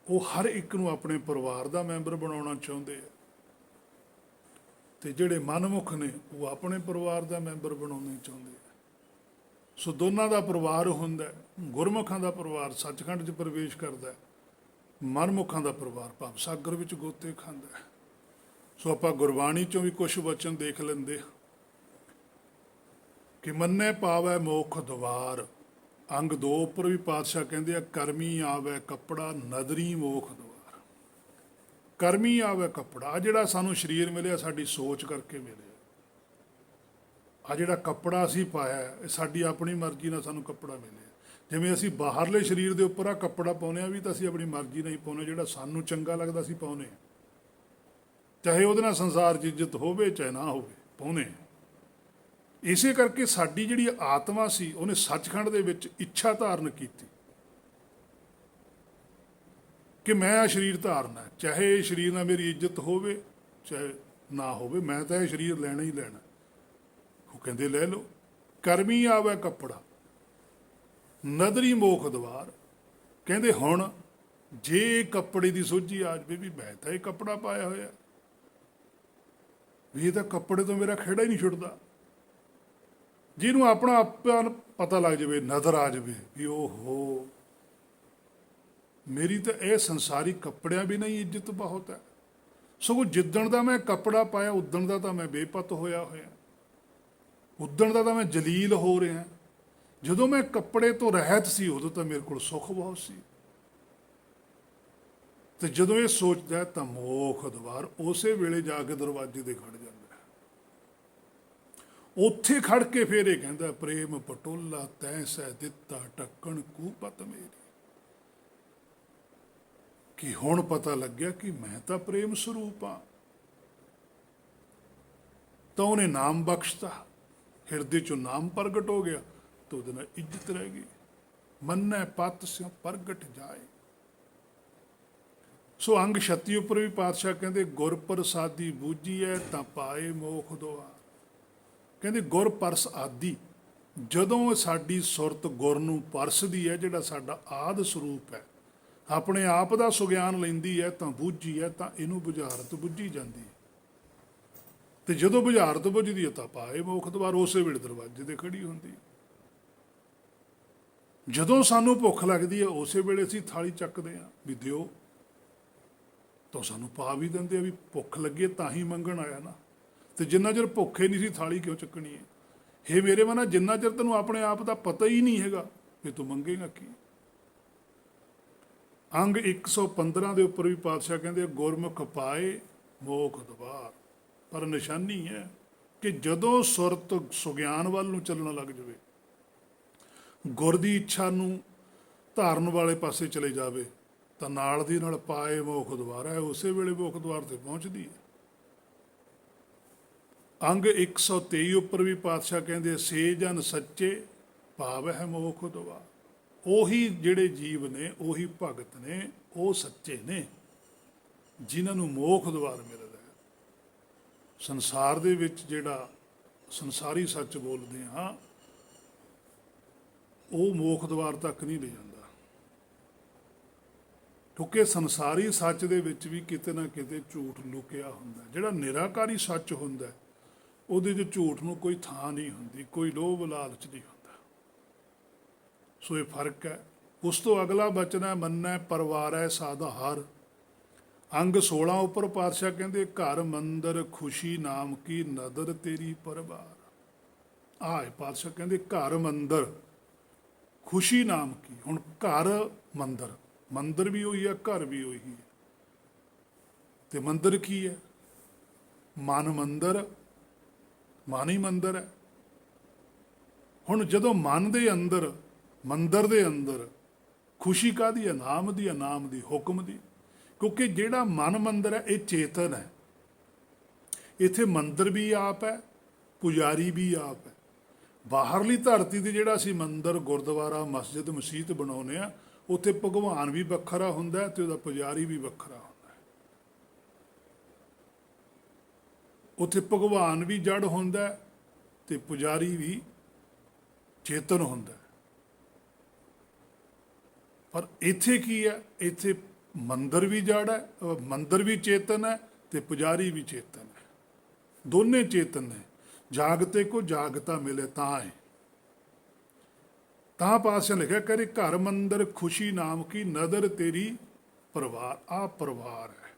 ਉਹ ਹਰ ਇੱਕ ਨੂੰ ਆਪਣੇ ਪਰਿਵਾਰ ਦਾ ਮੈਂਬਰ ਬਣਾਉਣਾ ਚਾਹੁੰਦੇ ਆ, ਤੇ ਜਿਹੜੇ ਮਨਮੁਖ ਨੇ ਉਹ ਆਪਣੇ ਪਰਿਵਾਰ ਦਾ ਮੈਂਬਰ ਬਣਾਉਣਾ ਚਾਹੁੰਦੇ ਆ। ਸੋ ਦੋਨਾਂ ਦਾ ਪਰਿਵਾਰ ਹੁੰਦਾ। ਗੁਰਮੁਖਾਂ ਦਾ ਪਰਿਵਾਰ ਸੱਚਖੰਡ 'ਚ ਪ੍ਰਵੇਸ਼ ਕਰਦਾ, ਮਨਮੁਖਾਂ ਦਾ ਪਰਿਵਾਰ ਭਵ ਸਾਗਰ ਵਿੱਚ ਗੋਤੇ ਖਾਂਦਾ। ਸੋ ਆਪਾਂ ਗੁਰਬਾਣੀ 'ਚੋਂ ਵੀ ਕੁਝ ਵਚਨ ਦੇਖ ਲੈਂਦੇ ਕਿ ਮੰਨੇ ਪਾਵੈ ਮੋਖ ਦੁਆਰ। ਅੰਗ 2 ਉੱਪਰ ਵੀ ਪਾਤਸ਼ਾਹ ਕਹਿੰਦੇ ਆ, ਕਰਮੀ ਆਵੇ ਕੱਪੜਾ ਨਦਰੀ ਮੋਖ ਦੁਆਰ। ਕਰਮੀ ਆਵੇ ਕੱਪੜਾ, ਆ ਜਿਹੜਾ ਸਾਨੂੰ ਸਰੀਰ ਮਿਲਿਆ ਸਾਡੀ ਸੋਚ ਕਰਕੇ ਮਿਲਿਆ। ਆ ਜਿਹੜਾ ਕੱਪੜਾ ਅਸੀਂ ਪਾਇਆ ਇਹ ਸਾਡੀ ਆਪਣੀ ਮਰਜ਼ੀ ਨਾਲ ਸਾਨੂੰ ਕੱਪੜਾ ਮਿਲਿਆ। ਜਿਵੇਂ ਅਸੀਂ ਬਾਹਰਲੇ ਸਰੀਰ ਦੇ ਉੱਪਰ ਆ ਕੱਪੜਾ ਪਾਉਂਦੇ ਹਾਂ ਵੀ ਤਾਂ ਅਸੀਂ ਆਪਣੀ ਮਰਜ਼ੀ ਨਾਲ ਹੀ ਪਾਉਂਦੇ, ਜਿਹੜਾ ਸਾਨੂੰ ਚੰਗਾ ਲੱਗਦਾ ਅਸੀਂ ਪਾਉਂਦੇ ਹਾਂ, ਚਾਹੇ ਉਹਦੇ ਨਾਲ ਸੰਸਾਰ 'ਚ ਇੱਜ਼ਤ ਹੋਵੇ ਚਾਹੇ ਨਾ ਹੋਵੇ, ਪਾਉਂਦੇ ਹਾਂ। ਇਸੇ ਕਰਕੇ ਸਾਡੀ ਜਿਹੜੀ ਆਤਮਾ ਸੀ ਉਹਨੇ ਸੱਚਖੰਡ ਦੇ ਵਿੱਚ ਇੱਛਾ ਧਾਰਨ ਕੀਤੀ ਕਿ ਮੈਂ ਆ ਸਰੀਰ ਧਾਰਨਾ, ਚਾਹੇ ਇਹ ਸਰੀਰ ਨਾਲ ਮੇਰੀ ਇੱਜ਼ਤ ਹੋਵੇ ਚਾਹੇ ਨਾ ਹੋਵੇ, ਮੈਂ ਤਾਂ ਇਹ ਸਰੀਰ ਲੈਣਾ ਹੀ ਲੈਣਾ। ਉਹ ਕਹਿੰਦੇ ਲੈ ਲਓ। ਕਰਮੀ ਆਵੇ ਕੱਪੜਾ ਨਦਰੀ ਮੋਖ ਦੁਆਰ। ਕਹਿੰਦੇ ਹੁਣ ਜੇ ਕੱਪੜੇ ਦੀ ਸੋਝੀ ਆ ਜਾਵੇ ਵੀ ਮੈਂ ਤਾਂ ਇਹ ਕੱਪੜਾ ਪਾਇਆ ਹੋਇਆ, ਵੀ ਇਹ ਤਾਂ ਕੱਪੜੇ ਤੋਂ ਮੇਰਾ ਖੇੜਾ ਹੀ ਨਹੀਂ ਛੁੱਟਦਾ। ਜਿਹਨੂੰ ਆਪਣਾ ਆਪਾ ਪਤਾ ਲੱਗ ਜਾਵੇ, ਨਜ਼ਰ ਆ ਜਾਵੇ ਵੀ ਓਹੋ ਮੇਰੀ ਤਾਂ ਇਹ ਸੰਸਾਰੀ ਕੱਪੜਿਆਂ ਵੀ ਨਹੀਂ ਇੱਜ਼ਤ ਬਹੁਤ ਹੈ, ਸਗੋਂ ਜਿੱਦਣ ਦਾ ਮੈਂ ਕੱਪੜਾ ਪਾਇਆ ਉਦਣ ਦਾ ਤਾਂ ਮੈਂ ਬੇਪਤ ਹੋਇਆ ਹੋਇਆ, ਉਦਣ ਦਾ ਤਾਂ ਮੈਂ ਜਲੀਲ ਹੋ ਰਿਹਾ। ਜਦੋਂ ਮੈਂ ਕੱਪੜੇ ਤੋਂ ਰਹਿਤ ਸੀ ਉਦੋਂ ਤਾਂ ਮੇਰੇ ਕੋਲ ਸੁੱਖ ਬਹੁਤ ਸੀ। ਤੇ ਜਦੋਂ ਇਹ ਸੋਚਦਾ ਤਾਂ ਮੋਖ ਦੁਆਰ ਉਸੇ ਵੇਲੇ ਜਾ ਕੇ ਦਰਵਾਜ਼ੇ ਦੇ ਖੜ ਜਾਂਦਾ। ਉੱਥੇ ਖੜ ਕੇ ਫਿਰ ਇਹ ਕਹਿੰਦਾ, ਪ੍ਰੇਮ ਪਟੋਲਾ ਤੈਂ ਸਹਿ ਦਿੱਤਾ ਢੱਕਣ ਕੂਪਤ ਮੇਰੀ। ਕਿ ਹੁਣ ਪਤਾ ਲੱਗਿਆ ਕਿ ਮੈਂ ਤਾਂ ਪ੍ਰੇਮ ਸਰੂਪ ਹਾਂ। ਤਾਂ ਉਹਨੇ ਨਾਮ ਬਖਸ਼ਤਾ, ਹਿਰਦੇ ਚੋਂ ਨਾਮ ਪ੍ਰਗਟ ਹੋ ਗਿਆ ਤਾਂ ਉਹਦੇ ਨਾਲ ਇੱਜ਼ਤ ਰਹਿ ਗਈ। ਮੰਨੈ ਪਤ ਸਿਉ ਪ੍ਰਗਟ ਜਾਏ। ਸੋ ਅੰਗ 36 ਉੱਪਰ ਵੀ ਪਾਤਸ਼ਾਹ ਕਹਿੰਦੇ, ਗੁਰ ਪ੍ਰਸਾਦੀ ਬੂਝੀਐ ਤਾਂ ਪਾਏ ਮੋਖ ਦੁਆਰ। ਕਹਿੰਦੇ ਗੁਰ ਪਰਸ ਆਦੀ, ਜਦੋਂ ਸਾਡੀ ਸੁਰਤ ਗੁਰ ਨੂੰ ਪਰਸਦੀ ਹੈ, ਜਿਹੜਾ ਸਾਡਾ ਆਦ ਸਰੂਪ ਹੈ, ਆਪਣੇ ਆਪ ਦਾ ਸੁਗਿਆਨ ਲੈਂਦੀ ਹੈ ਤਾਂ ਬੁੱਝੀ ਹੈ, ਤਾਂ ਇਹਨੂੰ ਬੁਝਾਰਤ ਬੁੱਝੀ ਜਾਂਦੀ ਹੈ। ਤੇ ਜਦੋਂ ਬੁਝਾਰਤ ਬੁੱਝਦੀ ਹੈ ਤਾਂ ਪਾਏ ਮੋਖ ਦੁਆਰ, ਉਸੇ ਵੇਲੇ ਦਰਵਾਜ਼ੇ ਤੇ ਖੜੀ ਹੁੰਦੀ। ਜਦੋਂ ਸਾਨੂੰ ਭੁੱਖ ਲੱਗਦੀ ਹੈ ਉਸੇ ਵੇਲੇ ਅਸੀਂ ਥਾਲੀ ਚੱਕਦੇ ਹਾਂ ਵੀ ਦਿਓ, ਤਾਂ ਸਾਨੂੰ ਪਾ ਵੀ ਦਿੰਦੇ ਆ ਵੀ ਭੁੱਖ ਲੱਗੇ ਤਾਂ ਹੀ ਮੰਗਣ ਆਇਆ ਨਾ। ਤੇ ਜਿੰਨਾ ਚਿਰ ਭੁੱਖੇ ਨਹੀਂ ਸੀ ਥਾਲੀ ਕਿਉਂ ਚੱਕਣੀ ਹੈ? ਹੇ ਮੇਰੇ ਮਨਾ, ਜਿੰਨਾ ਚਿਰ ਤੈਨੂੰ ਆਪਣੇ ਆਪ ਦਾ ਪਤਾ ਹੀ ਨਹੀਂ ਹੈਗਾ ਵੀ ਤੂੰ ਮੰਗੇਗਾ ਕੀ। ਅੰਗ 115 ਦੇ ਉੱਪਰ ਵੀ ਪਾਤਸ਼ਾਹ ਕਹਿੰਦੇ ਗੁਰਮੁਖ ਪਾਏ ਮੋਖ ਦਵਾਰ। ਪਰ ਨਿਸ਼ਾਨੀ ਹੈ ਕਿ ਜਦੋਂ ਸੁਰਤ ਸੁਗਿਆਨ ਵੱਲ ਨੂੰ ਚੱਲਣ ਲੱਗ ਜਾਵੇ, ਗੁਰ ਦੀ ਇੱਛਾ ਨੂੰ ਧਾਰਨ ਵਾਲੇ ਪਾਸੇ ਚਲੇ ਜਾਵੇ, ਤਾਂ ਨਾਲ ਦੀ ਨਾਲ ਪਾਏ ਮੋਖ ਦਵਾਰ ਹੈ, ਉਸੇ ਵੇਲੇ ਮੋਖ ਦਵਾਰ ਤੇ ਪਹੁੰਚਦੀ ਹੈ। ਅੰਗ 123 ਉੱਪਰ ਵੀ ਪਾਤਸ਼ਾਹ ਕਹਿੰਦੇ ਸੇ ਜਨ ਸੱਚੇ ਪਾਵਹਿ ਮੋਖ ਦਵਾਰ। ਉਹੀ ਜਿਹੜੇ ਜੀਵ ਨੇ, ਉਹੀ ਭਗਤ ਨੇ, ਉਹ ਸੱਚੇ ਨੇ ਜਿਨ੍ਹਾਂ ਨੂੰ ਮੋਖ ਦਵਾਰ ਮਿਲਦਾ ਹੈ। ਸੰਸਾਰ ਦੇ ਵਿੱਚ ਜਿਹੜਾ ਸੰਸਾਰੀ ਸੱਚ ਬੋਲਦੇ ਹਾਂ, ਉਹ ਮੋਖ ਦਵਾਰ ਤੱਕ ਨਹੀਂ ਲੈ ਜਾਂਦਾ, ਕਿਉਂਕਿ ਸੰਸਾਰੀ ਸੱਚ ਦੇ ਵਿੱਚ ਵੀ ਕਿਤੇ ਨਾ ਕਿਤੇ ਝੂਠ ਲੁਕਿਆ ਹੁੰਦਾ। ਜਿਹੜਾ ਨਿਰਾਕਾਰੀ ਸੱਚ ਹੁੰਦਾ ਉਹਦੇ 'ਚ ਝੂਠ ਨੂੰ ਕੋਈ ਥਾਂ ਨਹੀਂ ਹੁੰਦੀ, ਕੋਈ ਲੋਭ ਲਾਲਚ ਨਹੀਂ ਹੁੰਦਾ। ਸੋ ਇਹ ਫਰਕ ਹੈ। ਉਸ ਤੋਂ ਅਗਲਾ ਬਚਨ ਹੈ ਮੰਨੈ ਪਰਵਾਰੈ ਸਾਧਾਰ। ਅੰਗ 16 ਉੱਪਰ ਪਾਤਸ਼ਾਹ ਕਹਿੰਦੇ ਘਰ ਮੰਦਰ ਖੁਸ਼ੀ ਨਾਮ ਕੀ ਨਦਰ ਤੇਰੀ ਪਰਵਾਰ। ਆਹ ਪਾਤਸ਼ਾਹ ਕਹਿੰਦੇ ਘਰ ਮੰਦਰ ਖੁਸ਼ੀ ਨਾਮ ਕੀ। ਹੁਣ ਘਰ ਮੰਦਰ, ਮੰਦਰ ਵੀ ਉਹੀ ਹੈ, ਘਰ ਵੀ ਉਹੀ ਹੈ। ਤੇ ਮੰਦਰ ਕੀ ਹੈ? ਮਨ ਮੰਦਰ, ਮਨ ਹੀ ਮੰਦਰ ਹੈ। ਹੁਣ ਜਦੋਂ ਮਨ ਦੇ ਅੰਦਰ, ਮੰਦਰ ਦੇ ਅੰਦਰ ਖੁਸ਼ੀ ਕਾਹਦੀ ਹੈ? ਨਾਮ ਦੀ ਹੈ, ਨਾਮ ਦੀ, ਹੁਕਮ ਦੀ। ਕਿਉਂਕਿ ਜਿਹੜਾ ਮਨ ਮੰਦਰ ਹੈ ਇਹ ਚੇਤਨ ਹੈ। ਇੱਥੇ ਮੰਦਰ ਵੀ ਆਪ ਹੈ, ਪੁਜਾਰੀ ਵੀ ਆਪ ਹੈ। ਬਾਹਰਲੀ ਧਰਤੀ ਤੇ ਜਿਹੜਾ ਅਸੀਂ ਮੰਦਰ, ਗੁਰਦੁਆਰਾ, ਮਸਜਿਦ, ਮਸੀਤ ਬਣਾਉਂਦੇ ਆ, ਉੱਥੇ ਭਗਵਾਨ ਵੀ ਵੱਖਰਾ ਹੁੰਦਾ ਤੇ ਉਹਦਾ ਪੁਜਾਰੀ ਵੀ ਵੱਖਰਾ ਹੁੰਦਾ। ਉੱਥੇ ਭਗਵਾਨ ਵੀ ਜੜ ਹੁੰਦਾ ਤੇ ਪੁਜਾਰੀ ਵੀ ਚੇਤਨ ਹੁੰਦਾ। ਪਰ ਇੱਥੇ ਕੀ ਹੈ? ਇੱਥੇ ਮੰਦਰ ਵੀ ਜੜ ਹੈ, ਮੰਦਰ ਵੀ ਚੇਤਨ ਹੈ ਤੇ ਪੁਜਾਰੀ ਵੀ ਚੇਤਨ ਹੈ। ਦੋਨੇ ਚੇਤਨ ਨੇ। ਜਾਗਤੇ ਕੋ ਜਾਗਤਾ ਮਿਲੇ ਤਾਂ ਹੈ। ਤਾਂ ਪਾਤਸ਼ਾਹ ਲਿਖਿਆ ਕਰੇ ਘਰ ਮੰਦਰ ਖੁਸ਼ੀ ਨਾਮ ਕੀ ਨਦਰ ਤੇਰੀ ਪਰਿਵਾਰ। ਆ ਪਰਿਵਾਰ ਹੈ।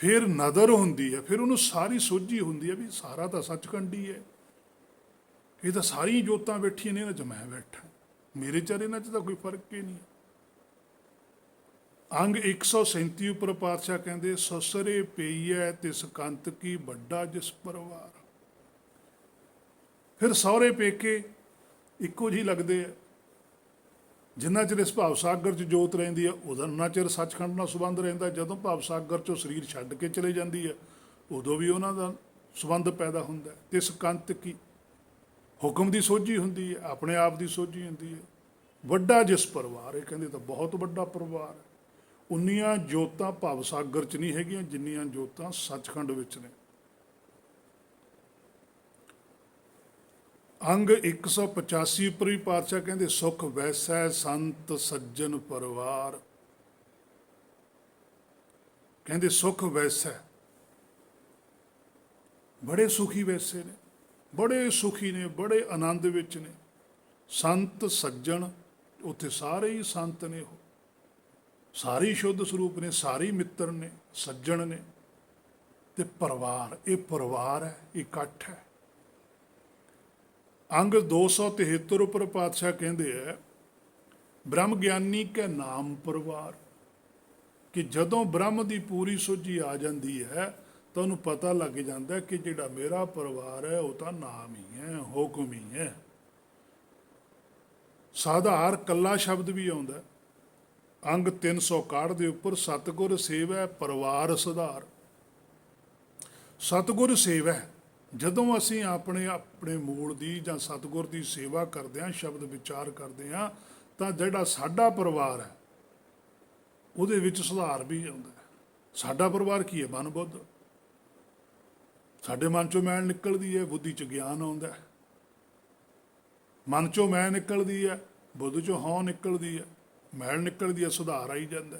ਫਿਰ ਨਦਰ ਹੁੰਦੀ ਹੈ, ਫਿਰ ਉਹਨੂੰ ਸਾਰੀ ਸੋਝੀ ਹੁੰਦੀ ਹੈ ਵੀ ਸਾਰਾ ਤਾਂ ਸੱਚਖੰਡ ਹੀ ਹੈ। ਇਹ ਤਾਂ ਸਾਰੀਆਂ ਜੋਤਾਂ ਬੈਠੀਆਂ ਨੇ, ਇਹਨਾਂ 'ਚ ਮੈਂ ਬੈਠਾ, ਮੇਰੇ ਚਾਰ ਇਹਨਾਂ 'ਚ ਤਾਂ ਕੋਈ ਫਰਕ ਹੀ ਨਹੀਂ। ਅੰਗ 137 ਉੱਪਰ ਪਾਤਸ਼ਾਹ ਕਹਿੰਦੇ ਸਸਰੇ ਪਈਐ ਤਿਸ ਕੰਤ ਕੀ ਵੱਡਾ ਜਿਸ ਪਰਿਵਾਰ। ਫਿਰ ਸਹੁਰੇ ਪੇਕੇ ਇੱਕੋ ਜਿਹੀ ਲੱਗਦੇ ਆ। ਜਿੰਨਾ ਚਿਰ ਇਸ ਭਾਵ ਸਾਗਰ 'ਚ ਜੋਤ ਰਹਿੰਦੀ ਆ ਉਹਨਾਂ ਚਿਰ ਸੱਚਖੰਡ ਨਾਲ ਸੰਬੰਧ ਰਹਿੰਦਾ। ਜਦੋਂ ਭਾਵ ਸਾਗਰ 'ਚੋਂ ਸਰੀਰ ਛੱਡ ਕੇ ਚਲੇ ਜਾਂਦੀ ਹੈ ਉਦੋਂ ਵੀ ਉਹਨਾਂ ਦਾ ਸੰਬੰਧ ਪੈਦਾ ਹੁੰਦਾ। ਤਿਸ ਕੰਤ ਕੀ, ਹੁਕਮ ਦੀ ਸੋਝੀ ਹੁੰਦੀ ਹੈ, ਆਪਣੇ ਆਪ ਦੀ ਸੋਝੀ ਹੁੰਦੀ ਹੈ। ਵੱਡਾ ਜਿਸ ਪਰਿਵਾਰ, ਇਹ ਕਹਿੰਦੇ ਤਾਂ ਬਹੁਤ ਵੱਡਾ ਪਰਿਵਾਰ ਹੈ। ਉਨੀਆਂ ਜੋਤਾਂ ਭਵ ਸਾਗਰ 'ਚ ਨਹੀਂ ਹੈਗੀਆਂ ਜਿੰਨੀਆਂ ਜੋਤਾਂ ਸੱਚਖੰਡ ਵਿੱਚ ਨੇ। ਅੰਗ 185 ਉੱਪਰ ਵੀ ਪਾਤਸ਼ਾਹ ਕਹਿੰਦੇ ਸੁਖ ਵੈਸੈ ਸੰਤ ਸੱਜਣ ਪਰਿਵਾਰ। ਕਹਿੰਦੇ ਸੁਖ ਵੈਸੈ, ਬੜੇ ਸੁਖੀ ਵੈਸੇ ਨੇ, ਬੜੇ ਸੁਖੀ ਨੇ, ਬੜੇ ਆਨੰਦ ਵਿੱਚ ਨੇ। ਸੰਤ ਸੱਜਣ, ਉੱਥੇ ਸਾਰੇ ਹੀ ਸੰਤ ਨੇ, ਉਹ ਸਾਰੇ ਹੀ ਸ਼ੁੱਧ ਸਰੂਪ ਨੇ, ਸਾਰੇ ਹੀ ਮਿੱਤਰ ਨੇ, ਸੱਜਣ ਨੇ। ਤੇ ਪਰਿਵਾਰ, ਇਹ ਪਰਿਵਾਰ ਹੈ, ਇਕੱਠ ਹੈ। ਅੰਗ 273 ਉੱਪਰ ਪਾਤਸ਼ਾਹ ਕਹਿੰਦੇ ਹੈ ਬ੍ਰਹਮ ਗਿਆਨੀ ਕੇ ਨਾਮ ਪਰਿਵਾਰ। ਕਿ ਜਦੋਂ ਬ੍ਰਹਮ ਦੀ ਪੂਰੀ ਸੋਝੀ ਆ ਜਾਂਦੀ ਹੈ ਤਾਂ ਉਹਨੂੰ ਪਤਾ ਲੱਗ ਜਾਂਦਾ ਕਿ ਜਿਹੜਾ ਮੇਰਾ ਪਰਿਵਾਰ ਹੈ ਉਹ ਤਾਂ ਨਾਮ ਹੀ ਹੈ, ਹੁਕਮ ਹੀ ਹੈ। ਸਾਧਾਰ ਕੱਲਾ ਸ਼ਬਦ ਵੀ ਆਉਂਦਾ। ਅੰਗ 361 ਦੇ ਉੱਪਰ ਸਤਿਗੁਰ ਸੇਵੈ ਪਰਿਵਾਰ ਸੁਧਾਰ। ਸਤਿਗੁਰ ਸੇਵੈ, ਜਦੋਂ ਅਸੀਂ ਆਪਣੇ ਮੂਲ ਦੀ ਜਾਂ ਸਤਿਗੁਰ ਦੀ ਸੇਵਾ ਕਰਦੇ ਹਾਂ, ਸ਼ਬਦ ਵਿਚਾਰ ਕਰਦੇ ਹਾਂ, ਤਾਂ ਜਿਹੜਾ ਸਾਡਾ ਪਰਿਵਾਰ ਹੈ ਉਹਦੇ ਵਿੱਚ ਸੁਧਾਰ ਵੀ ਆਉਂਦਾ। ਸਾਡਾ ਪਰਿਵਾਰ ਕੀ ਹੈ? ਮਨ ਬੁੱਧ। ਸਾਡੇ ਮਨ ਚੋਂ ਮੈਲ ਨਿਕਲਦੀ ਹੈ, ਬੁੱਧੀ 'ਚ ਗਿਆਨ ਆਉਂਦਾ। ਮਨ ਚੋਂ ਮੈਂ ਨਿਕਲਦੀ ਹੈ, ਬੁੱਧ 'ਚੋਂ ਹਉ ਨਿਕਲਦੀ ਹੈ, ਮੈਲ ਨਿਕਲਦੀ ਹੈ, ਸੁਧਾਰ ਆਈ ਜਾਂਦਾ।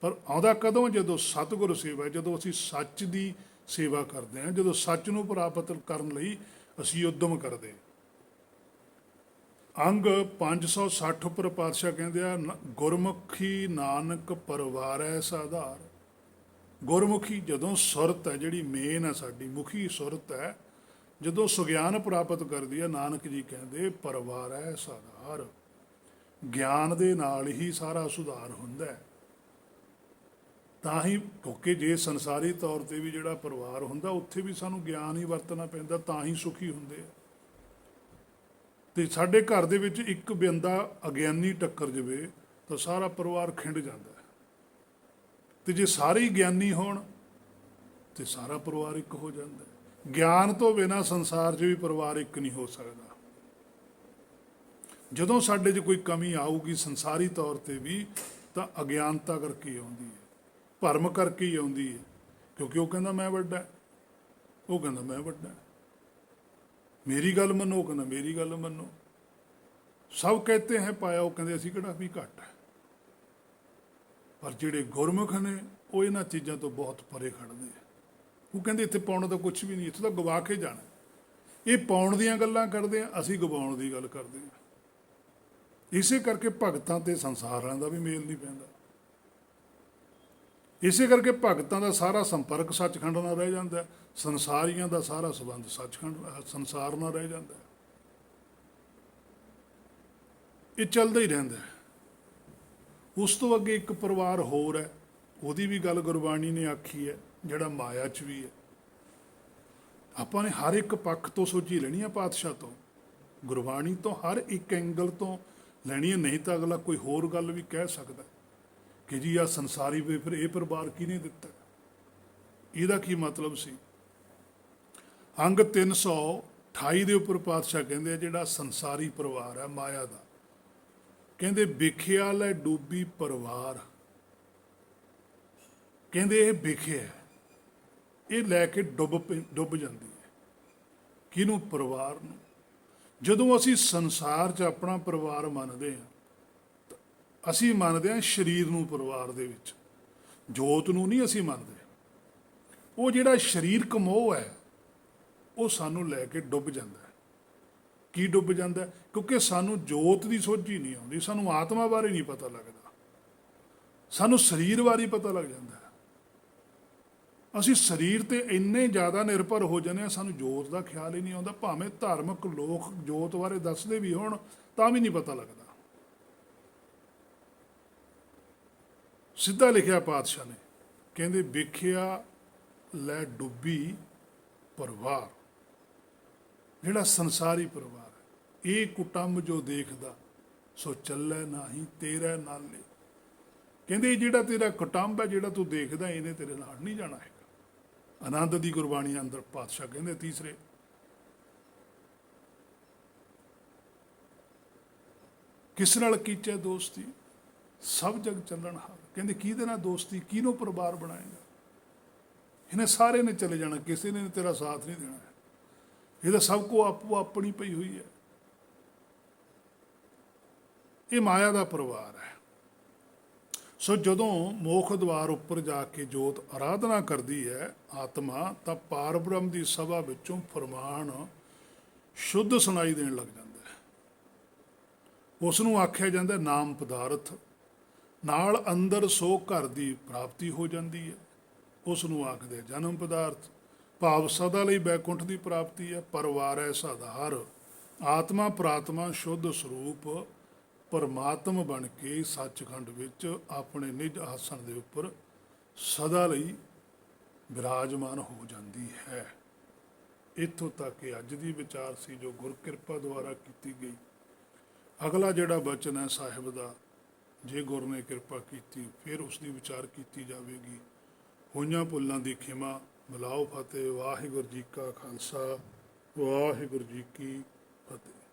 ਪਰ ਆਉਂਦਾ ਕਦੋਂ? ਜਦੋਂ ਸਤਿਗੁਰ ਸੇਵਾ, ਜਦੋਂ ਅਸੀਂ ਸੱਚ ਦੀ ਸੇਵਾ ਕਰਦੇ ਹਾਂ, ਜਦੋਂ ਸੱਚ ਨੂੰ ਪ੍ਰਾਪਤ ਕਰਨ ਲਈ ਅਸੀਂ ਉਦਮ ਕਰਦੇ। ਅੰਗ 560 ਉੱਪਰ ਪਾਤਸ਼ਾਹ ਕਹਿੰਦੇ ਆ, ਗੁਰਮੁਖੀ ਨਾਨਕ ਪਰਵਾਰੈ ਸਾਧਾਰ। ਗੁਰਮੁਖੀ ਜਦੋਂ ਸੁਰਤ ਹੈ, ਜਿਹੜੀ ਮੇਨ ਹੈ ਸਾਡੀ ਮੁਖੀ ਸੁਰਤ ਹੈ, ਜਦੋਂ ਸੁਗਿਆਨ ਪ੍ਰਾਪਤ ਕਰਦੀ ਹੈ, ਨਾਨਕ ਜੀ ਕਹਿੰਦੇ ਪਰਵਾਰੈ ਸਾਧਾਰ। ਗਿਆਨ ਦੇ ਨਾਲ ਹੀ ਸਾਰਾ ਸੁਧਾਰ ਹੁੰਦਾ ਹੈ। ਤਾਂ ਹੀ ਕਿਉਂਕਿ ਜੇ ਸੰਸਾਰੀ ਤੌਰ ਤੇ ਵੀ ਜਿਹੜਾ ਪਰਿਵਾਰ ਹੁੰਦਾ, ਉੱਥੇ ਵੀ ਸਾਨੂੰ ਗਿਆਨ ਹੀ ਵਰਤਣਾ ਪੈਂਦਾ, ਤਾਂ ਹੀ ਸੁਖੀ ਹੁੰਦੇ ਆ। ਤੇ ਸਾਡੇ ਘਰ ਦੇ ਵਿੱਚ ਇੱਕ ਬੰਦਾ ਅਗਿਆਨੀ ਟੱਕਰ ਜਾਵੇ ਤਾਂ ਸਾਰਾ ਪਰਿਵਾਰ ਖਿੰਡ ਜਾਂਦਾ ਹੈ। ਤੇ ਜੇ ਸਾਰੇ ਹੀ ਗਿਆਨੀ ਹੋਣ ਤੇ ਸਾਰਾ ਪਰਿਵਾਰ ਇੱਕ ਹੋ ਜਾਂਦਾ ਹੈ। ਗਿਆਨ ਤੋਂ ਬਿਨਾਂ ਸੰਸਾਰ 'ਚ ਵੀ ਪਰਿਵਾਰ ਇੱਕ ਨਹੀਂ ਹੋ ਸਕਦਾ। ਜਦੋਂ ਸਾਡੇ 'ਚ ਕੋਈ ਕਮੀ ਆਊਗੀ ਸੰਸਾਰੀ ਤੌਰ ਤੇ ਵੀ, ਤਾਂ ਅਗਿਆਨਤਾ ਕਰਕੇ ਹੀ ਆਉਂਦੀ ਹੈ, ਭਰਮ ਕਰਕੇ ਹੀ ਆਉਂਦੀ ਹੈ। ਕਿਉਂਕਿ ਉਹ ਕਹਿੰਦਾ ਮੈਂ ਵੱਡਾ, ਉਹ ਕਹਿੰਦਾ ਮੈਂ ਵੱਡਾ, ਮੇਰੀ ਗੱਲ ਮੰਨੋ, ਉਹ ਕਹਿੰਦਾ ਮੇਰੀ ਗੱਲ ਮੰਨੋ। ਸਭ ਕਹਤੇ ਹੈ ਪਾਇਆ, ਉਹ ਕਹਿੰਦੇ ਅਸੀਂ ਕਿਹੜਾ ਵੀ ਘੱਟ ਹੈ। ਪਰ ਜਿਹੜੇ ਗੁਰਮੁਖ ਨੇ ਉਹ ਇਹਨਾਂ ਚੀਜ਼ਾਂ ਤੋਂ ਬਹੁਤ ਪਰੇ ਖੜਦੇ ਆ। ਉਹ ਕਹਿੰਦੇ ਇੱਥੇ ਪਾਉਣ ਦਾ ਕੁਝ ਵੀ ਨਹੀਂ, ਇੱਥੇ ਤਾਂ ਗਵਾ ਕੇ ਜਾਣਾ। ਇਹ ਪਾਉਣ ਦੀਆਂ ਗੱਲਾਂ ਕਰਦੇ ਆ, ਅਸੀਂ ਗਵਾਉਣ ਦੀ ਗੱਲ ਕਰਦੇ ਹਾਂ। ਇਸੇ ਕਰਕੇ ਭਗਤਾਂ ਤੇ ਸੰਸਾਰਾਂ ਦਾ ਵੀ ਮੇਲ ਨਹੀਂ ਪੈਂਦਾ। ਇਸੇ ਕਰਕੇ ਭਗਤਾਂ ਦਾ ਸਾਰਾ ਸੰਪਰਕ ਸੱਚਖੰਡ ਨਾਲ ਰਹਿ ਜਾਂਦਾ, ਸੰਸਾਰੀਆਂ ਦਾ ਸਾਰਾ ਸੰਬੰਧ ਸੰਸਾਰ ਨਾਲ ਰਹਿ ਜਾਂਦਾ। ਇਹ ਚੱਲਦਾ ਹੀ ਰਹਿੰਦਾ। ਉਸ ਤੋਂ ਅੱਗੇ ਇੱਕ ਪਰਿਵਾਰ ਹੋਰ ਹੈ, ਉਹਦੀ ਵੀ ਗੱਲ ਗੁਰਬਾਣੀ ਨੇ ਆਖੀ ਹੈ, ਜਿਹੜਾ ਮਾਇਆ 'ਚ ਵੀ ਹੈ। ਆਪਾਂ ਨੇ ਹਰ ਇੱਕ ਪੱਖ ਤੋਂ ਸੋਚੀ ਲੈਣੀ ਹੈ, ਪਾਤਸ਼ਾਹ ਤੋਂ, ਗੁਰਬਾਣੀ ਤੋਂ ਹਰ ਇੱਕ ਐਂਗਲ ਤੋਂ ਲੈਣੀ ਹੈ। ਨਹੀਂ ਤਾਂ ਅਗਲਾ ਕੋਈ ਹੋਰ ਗੱਲ ਵੀ ਕਹਿ ਸਕਦਾ ਕਿ ਜੀ ਆਹ ਸੰਸਾਰੀ ਵੀ ਫਿਰ ਇਹ ਪਰਿਵਾਰ ਕਿਹਨੇ ਦਿੱਤਾ, ਇਹਦਾ ਕੀ ਮਤਲਬ ਸੀ। ਅੰਗ 328 ਦੇ ਉੱਪਰ ਪਾਤਸ਼ਾਹ ਕਹਿੰਦੇ ਆ, ਜਿਹੜਾ ਸੰਸਾਰੀ ਪਰਿਵਾਰ ਹੈ ਮਾਇਆ ਦਾ, ਕਹਿੰਦੇ ਵਿਖਿਆ ਲੈ ਡੂਬੀ ਪਰਿਵਾਰ। ਕਹਿੰਦੇ ਇਹ ਵਿਖਿਆ, ਇਹ ਲੈ ਕੇ ਡੁੱਬ ਜਾਂਦੀ ਹੈ। ਕਿਹਨੂੰ? ਪਰਿਵਾਰ ਨੂੰ। ਜਦੋਂ ਅਸੀਂ ਸੰਸਾਰ 'ਚ ਆਪਣਾ ਪਰਿਵਾਰ ਮੰਨਦੇ ਹਾਂ, ਅਸੀਂ ਮੰਨਦੇ ਹਾਂ ਸਰੀਰ ਨੂੰ ਪਰਿਵਾਰ ਦੇ ਵਿੱਚ, ਜੋਤ ਨੂੰ ਨਹੀਂ ਅਸੀਂ ਮੰਨਦੇ। ਉਹ ਜਿਹੜਾ ਸਰੀਰਕ ਮੋਹ ਹੈ ਉਹ ਸਾਨੂੰ ਲੈ ਕੇ ਡੁੱਬ ਜਾਂਦਾ ਹੈ। ਕੀ ਡੁੱਬ ਜਾਂਦਾ? ਕਿਉਂਕਿ ਸਾਨੂੰ ਜੋਤ ਦੀ ਸੋਝੀ ਨਹੀਂ ਆਉਂਦੀ, ਸਾਨੂੰ ਆਤਮਾ ਬਾਰੇ ਨਹੀਂ ਪਤਾ ਲੱਗਦਾ, ਸਾਨੂੰ ਸਰੀਰ ਬਾਰੇ ਪਤਾ ਲੱਗ ਜਾਂਦਾ ਹੈ। ਅਸੀਂ ਸਰੀਰ ਤੇ ਇੰਨੇ ਜ਼ਿਆਦਾ ਨਿਰਭਰ ਹੋ ਜਾਂਦੇ ਹਾਂ, ਸਾਨੂੰ ਜੋਤ ਦਾ ਖਿਆਲ ਹੀ ਨਹੀਂ ਆਉਂਦਾ। ਭਾਵੇਂ ਧਾਰਮਿਕ ਲੋਕ ਜੋਤ ਬਾਰੇ ਦੱਸਦੇ ਵੀ ਹੋਣ ਤਾਂ ਵੀ ਨਹੀਂ ਪਤਾ ਲੱਗਦਾ। ਸਿੱਧਾ ਲਿਖਿਆ ਪਾਤਸ਼ਾਹ ਨੇ, ਕਹਿੰਦੇ ਵੇਖਿਆ ਲੈ ਡੁੱਬੀ ਪਰਿਵਾਰ। ਜਿਹੜਾ ਸੰਸਾਰੀ ਪਰਿਵਾਰ ਹੈ, ਇਹ ਕੁਟੰਬ ਜੋ ਦੇਖਦਾ ਸੋ ਚੱਲੇ ਨਾਹੀਂ ਤੇਰੇ ਨਾਲੇ। ਕਹਿੰਦੇ ਇਹ ਜਿਹੜਾ ਤੇਰਾ ਕੁਟੰਬ ਹੈ, ਜਿਹੜਾ ਤੂੰ ਦੇਖਦਾ, ਇਹਨੇ ਤੇਰੇ ਨਾਲ ਨਹੀਂ ਜਾਣਾ ਹੈਗਾ। ਆਨੰਦ ਦੀ ਗੁਰਬਾਣੀ ਅੰਦਰ ਪਾਤਸ਼ਾਹ ਕਹਿੰਦੇ ਤੀਸਰੇ, ਕਿਸ ਨਾਲ ਕੀਚੇ ਦੋਸਤੀ ਸਭ ਜਗ ਚੱਲਣ ਹਾਰ। ਕਹਿੰਦੇ ਕਿਹਦੇ ਨਾਲ ਦੋਸਤੀ, ਕਿਹਨੂੰ ਪਰਿਵਾਰ ਬਣਾਏਗਾ? ਇਹਨੇ ਸਾਰੇ ਨੇ ਚਲੇ ਜਾਣਾ, ਕਿਸੇ ਨੇ ਤੇਰਾ ਸਾਥ ਨਹੀਂ ਦੇਣਾ। ਇਹਦਾ ਸਭ ਕੋ ਆਪੋ ਆਪਣੀ ਪਈ ਹੋਈ ਹੈ। ਇਹ ਮਾਇਆ ਦਾ ਪਰਿਵਾਰ ਹੈ। ਸੋ ਜਦੋਂ ਮੋਖ ਦੁਆਰ ਉੱਪਰ ਜਾ ਕੇ ਜੋਤ ਆਰਾਧਨਾ ਕਰਦੀ ਹੈ ਆਤਮਾ, ਤਾਂ ਪਾਰ ਬ੍ਰਹਮ ਦੀ ਸਭਾ ਵਿੱਚੋਂ ਫਰਮਾਨ ਸ਼ੁੱਧ ਸੁਣਾਈ ਦੇਣ ਲੱਗ ਜਾਂਦਾ ਹੈ। ਉਸ ਨੂੰ ਆਖਿਆ ਜਾਂਦਾ ਨਾਮ ਪਦਾਰਥ। ਨਾਲ ਅੰਦਰ ਸੋ ਘਰ ਦੀ ਪ੍ਰਾਪਤੀ ਹੋ ਜਾਂਦੀ ਹੈ। ਉਸ ਨੂੰ ਆਖਦੇ ਜਨਮ ਪਦਾਰਥ, ਭਾਵ ਸਦਾ ਲਈ ਬੈਕੁੰਠ ਦੀ ਪ੍ਰਾਪਤੀ ਹੈ। ਪਰਿਵਾਰ ਹੈ ਸਾਧਾਰ, ਆਤਮਾ ਪ੍ਰਾਤਮਾ ਸ਼ੁੱਧ ਸਰੂਪ ਪਰਮਾਤਮ ਬਣ ਕੇ ਸੱਚਖੰਡ ਵਿੱਚ ਆਪਣੇ ਨਿਜ ਆਸਣ ਦੇ ਉੱਪਰ ਸਦਾ ਲਈ ਵਿਰਾਜਮਾਨ ਹੋ ਜਾਂਦੀ ਹੈ। ਇੱਥੋਂ ਤੱਕ ਇਹ ਅੱਜ ਦੀ ਵਿਚਾਰ ਸੀ ਜੋ ਗੁਰ ਕਿਰਪਾ ਦੁਆਰਾ ਕੀਤੀ ਗਈ। ਅਗਲਾ ਜਿਹੜਾ ਬਚਨ ਹੈ ਸਾਹਿਬ ਦਾ, ਜੇ ਗੁਰ ਨੇ ਕਿਰਪਾ ਕੀਤੀ ਫਿਰ ਉਸ ਦੀ ਵਿਚਾਰ ਕੀਤੀ ਜਾਵੇਗੀ। ਹੋਈਆਂ ਭੁੱਲਾਂ ਦੀ ਖਿਮਾ, ਮਿਲਾਓ ਫਤਿਹ। ਵਾਹਿਗੁਰੂ ਜੀ ਕਾ ਖਾਲਸਾ, ਵਾਹਿਗੁਰੂ ਜੀ ਕੀ ਫਤਿਹ।